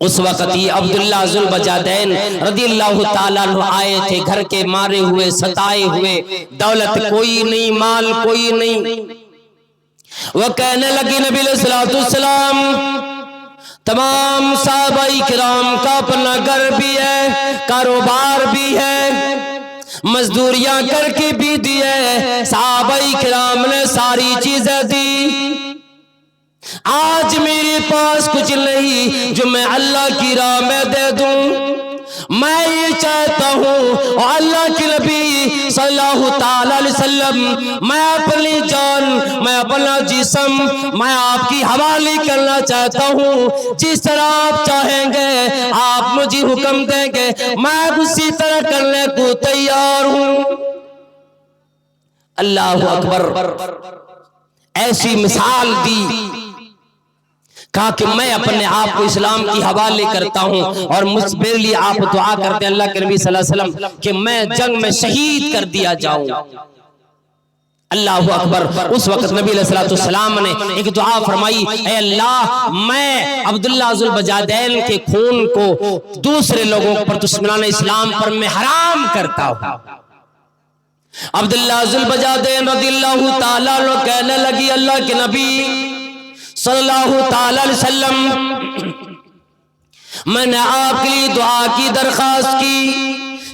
S1: उस वक्त ही अब्दुल्ला जुल बजादैन रदियल्लाहु ताला अन्हु आए थे, घर के मारे हुए, सताए हुए, दौलत कोई नहीं, माल कोई नहीं। वह कहने लगी नबी अलैहिस्सलाम, तमाम सहाबाई किराम का अपना घर भी है, कारोबार भी है, मजदूरियां करके भी दी है, सहाबाई किराम ने सारी चीजें दी। आज मेरे पास कुछ नहीं जो मैं अल्लाह की राह में दे दूं। मैं ये चाहता हूँ और अल्लाह के नबी सल्लल्लाहु ताला अलैहि वसल्लम, मैं अपनी जान, मैं अपना जिस्म, मैं आपकी हवाले करना चाहता हूँ। जिस तरह आप चाहेंगे, आप मुझे हुक्म देंगे, मैं उसी तरह करने को तैयार हूँ। अल्लाह अकबर। ऐसी मिसाल दी, कहा कि मैं अपने आप को इस्लाम की हवाले करता हूं और मेरे लिए आप दुआ करते हैं अल्लाह के नबी सल्लल्लाहु अलैहि वसल्लम कि मैं जंग में शहीद कर दिया जाऊं। अल्लाह अकबर। उस वक्त नबी अलैहिस्सलाम ने एक दुआ फरमाई, ऐ अल्लाह, मैं अब्दुल्ला जुल बजादैन के खून को दूसरे लोगों पर, दुश्मनान इस्लाम पर मैं हराम करता हूं। अब्दुल्ला जुल बजादैन रदियल्लाहु ताला अन्हु कहने लगी, अल्लाह के नबी सल्लल्लाहु ताला अलैहि वसल्लम, मैंने आपके लिए दुआ की दरख्वास्त की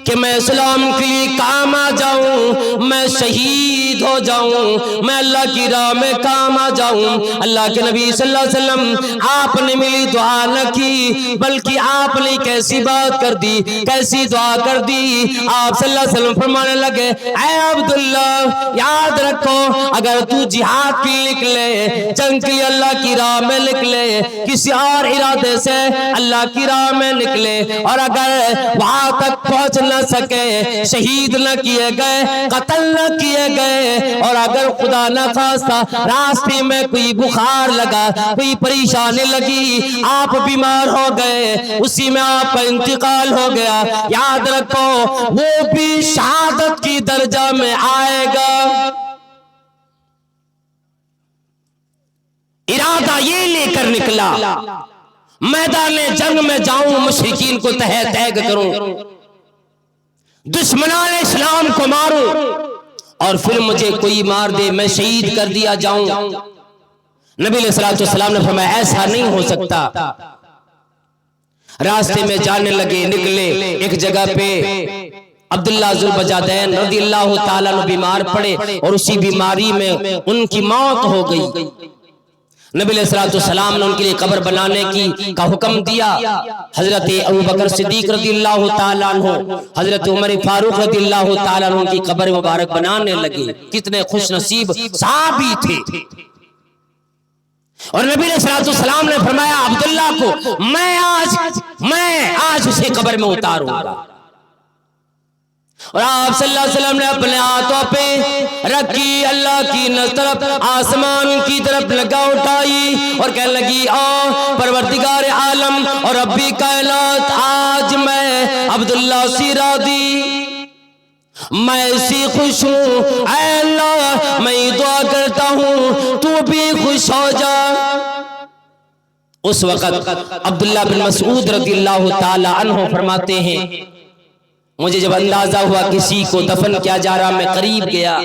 S1: कि मैं इस्लाम के लिए काम आ जाऊं, मैं शहीद हो जाऊं, मैं अल्लाह की राह में काम आ जाऊं। अल्लाह के नबी सल्लल्लाहु अलैहि वसल्लम, आपने मेरी दुआ न की, बल्कि आपने कैसी बात कर दी, कैसी दुआ कर दी। आप सल्लल्लाहु अलैहि वसल्लम फरमाने लगे, ऐ अब्दुल्ला, याद रखो, अगर तू जिहाद के लिए निकले, जंग के लिए अल्लाह की राह में निकले, किसी और इरादे से अल्लाह की राह में निकले और अगर वहां तक पहुंच न सके, शहीद न किए गए, कत्ल न किए गए, और अगर खुदा न खास्ता रास्ते में कोई बुखार लगा, कोई परेशानी लगी, आप बीमार हो गए, उसी में आपका इंतकाल हो गया, याद रखो वो भी शहादत की दर्जा में आएगा। इरादा ये लेकर निकला, मैदान जंग में जाऊं, मुशरिकीन को तह तैग करूं, दुश्मनान इस्लाम को मारूं और फिर मुझे कोई मार दे, मैं शहीद कर दिया जाऊं। नबी अलैहिस्सलाम ने फरमाया, ऐसा नहीं हो सकता। रास्ते में जाने लगे, निकले, एक जगह पे अब्दुल्ला जुल बजादैन रदियल्लाहु ताला अन्हु बीमार पड़े और उसी बीमारी में उनकी मौत हो गई। नबी अलैहिस्सलाम ने उनके लिए कब्र बनाने का हुक्म दिया। हजरत अबू बकर सिद्दीक रदियल्लाहु ताला अन्हु, हजरत उमर फारूक रदियल्लाहु ताला अन्हु की कब्र मुबारक बनाने लगे। कितने खुश नसीब सहाबी थे। और नबी अलैहिस्सलाम ने फरमाया अब्दुल्ला को, मैं आज उसे कब्र में उतारूंगा। और आप सल्लल्लाहु अलैहि वसल्लम ने अपने हाथों पे रखी, अल्लाह की तरफ, आसमान की तरफ लगा उठाई और कहने लगी, ओ परवरदिगार आलम और रब्बी कायनात, आज मैं अब्दुल्ला सी राज़ी, मैं इसी खुश हूँ। ऐ अल्लाह, मैं दुआ करता हूँ तू भी खुश हो जा। उस वक्त अब्दुल्ला बिन मसऊद रज़ियल्लाहु ताला अन्हु फरमाते हैं, मुझे जब अंदाजा हुआ किसी को दफन किया जा रहा, मैं करीब गया।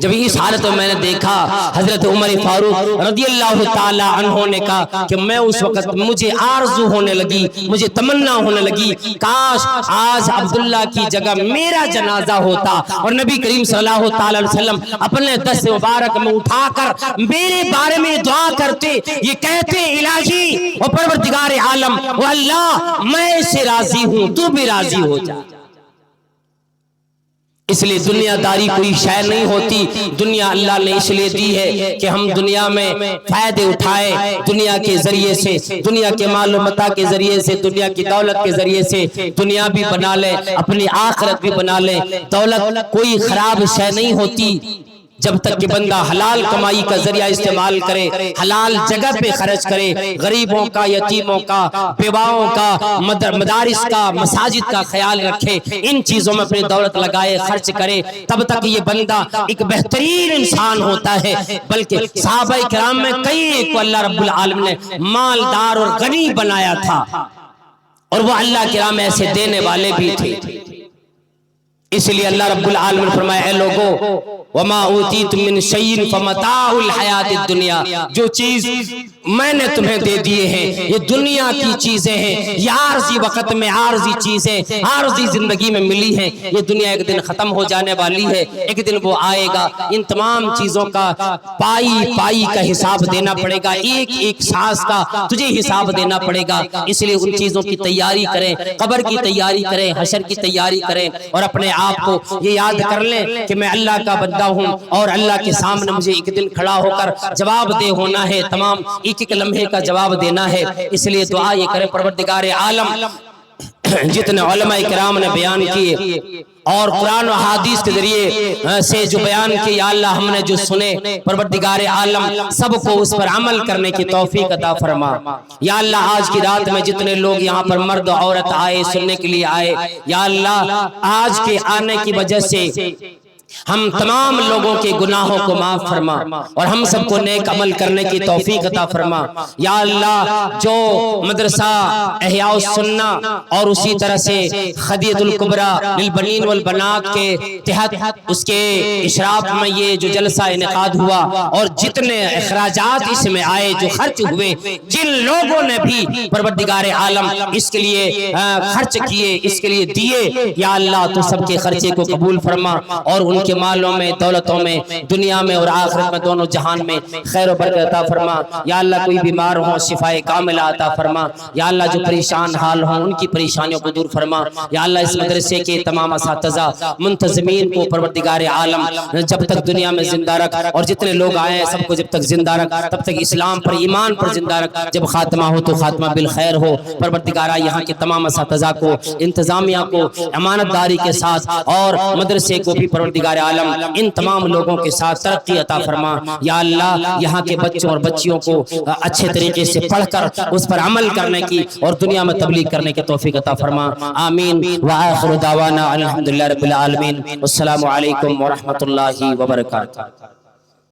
S1: जब इस हालत में मैंने देखा, हजरत उमर फारूक रदियल्लाहु ताला अन्हु ने कहा कि मैं उस वक्त, मुझे आरज़ू होने लगी, मुझे तमन्ना होने लगी, काश आज अब्दुल्ला की जगह मेरा जनाजा होता और नबी करीम सल्लल्लाहु ताला अलैहि वसल्लम अपने दस्त मुबारक में उठाकर मेरे बारे में दुआ करते, ये कहते, इलाही और परवरदिगार आलम, वो अल्लाह, मैं इससे राजी हूं, तू भी राजी हो जा। इसलिए दुनियादारी कोई शय नहीं होती। दुनिया अल्लाह ने इसलिए दी है कि हम दुनिया में फायदे उठाए, दुनिया के जरिए से, दुनिया के माल मता के जरिए से, दुनिया की दौलत के जरिए से दुनिया भी बना ले, अपनी आखिरत भी बना ले। दौलत कोई खराब शय नहीं होती। जब तक कि बंदा हलाल कमाई का जरिया इस्तेमाल करे, हलाल जगह पे खर्च करे, गरीबों का, यतीमों का, बेवाओं का, मदारिस का, मसाजिद का ख्याल रखे, इन चीजों में अपनी दौलत लगाए, खर्च करे, तब तक ये बंदा एक बेहतरीन इंसान होता है। बल्कि सहाबाए किराम में कई को अल्लाह रब्बुल आलमीन ने मालदार और गनी बनाया था, और वो अल्लाह के राह में ऐसे देने वाले भी थे। इसलिए अल्लाह रब्बुल आलमीन ने फरमाया, ऐ लोगों, वमा ऊतीतुम मिन शैइन फमताउल हयातिद दुनिया, जो चीज मैंने तुम्हें दे दिए हैं ये दुनिया की चीजें हैं, ये आरजी वक्त में आरजी चीजें आरजी जिंदगी में मिली हैं। ये दुनिया एक दिन खत्म हो जाने वाली है, एक दिन वो आएगा। इन तमाम चीजों का पाई पाई का हिसाब देना पड़ेगा, एक एक सांस का तुझे हिसाब देना पड़ेगा। इसलिए उन चीजों की तैयारी करें, कब्र की तैयारी करें, हशर की तैयारी करें, और अपने आप को ये याद कर लें कि मैं अल्लाह का बंदा हूं और अल्लाह के सामने मुझे एक दिन खड़ा होकर जवाबदेह होना है, तमाम एक एक लम्हे का जवाब देना है। इसलिए दुआ ये करें, परवरदिगार आलम जितने उलमा इकराम ने बयान किए और कुरान और हदीस के जरिए से जो बयान किए, या अल्लाह हमने जो सुने, परवरदिगार आलम सबको उस पर अमल करने की तौफीक अता फरमा। या अल्लाह आज की रात में जितने लोग यहाँ पर मर्द औरत आए, सुनने के लिए आए, या अल्लाह आज के आने की वजह से हम तमाम लोगों के गुनाहों को माफ फरमा और हम सबको नेक अमल करने की तौफीक अता फरमा। या अल्लाह जो मदरसा इहयाउस सुन्ना और उसी तरह से खदीयतुल कुबरा लिल बनीन वल बनात के तहत उसके इशराफ में ये जो जलसा इनेकाद हुआ और जितने अखराजात इसमें आए, जो खर्च हुए, जिन लोगों ने भी परवरदिगार आलम इसके लिए खर्च किए, इसके लिए दिए, या अल्लाह तो सबके खर्चे को कबूल फरमा और उनके मालों में, दौलतों में, दुनिया में और आखिरत में, दोनों जहान में खैर और बरकत अता फरमा। या अल्लाह कोई बीमार हो शिफाए कामिला अता फरमा। या अल्लाह जो परेशान हाल हो उनकी परेशानियों को दूर फरमा। या अल्लाह इस मदरसे के तमाम असातिज़ा मुंतज़मीन को परवरदिगार आलम जब तक दुनिया में जिंदा रख, और जितने लोग आए हैं सबको जब तक जिंदा रख, तब तक इस्लाम पर, ईमान पर जिंदा रख। जब खात्मा हो तो खात्मा बिल खैर हो। परवरदिगार यहाँ के तमाम असातिज़ा को, इंतजामिया को अमानतदारी के साथ और मदरसे को भी परवरदिगार आलम इन तमाम लोगों के साथ तरक्की अता फरमा। या अल्लाह यहाँ के बच्चों और बच्चियों को अच्छे तरीके से पढ़कर उस पर अमल करने की और दुनिया में तबलीग करने की तौफीक अता फरमा। आमीन व आखिरु दावाना अल्हम्दुलिल्लाहि रब्बिल आलमीन। अस्सलामु अलैकुम व रहमतुल्लाहि व बरकातुहू।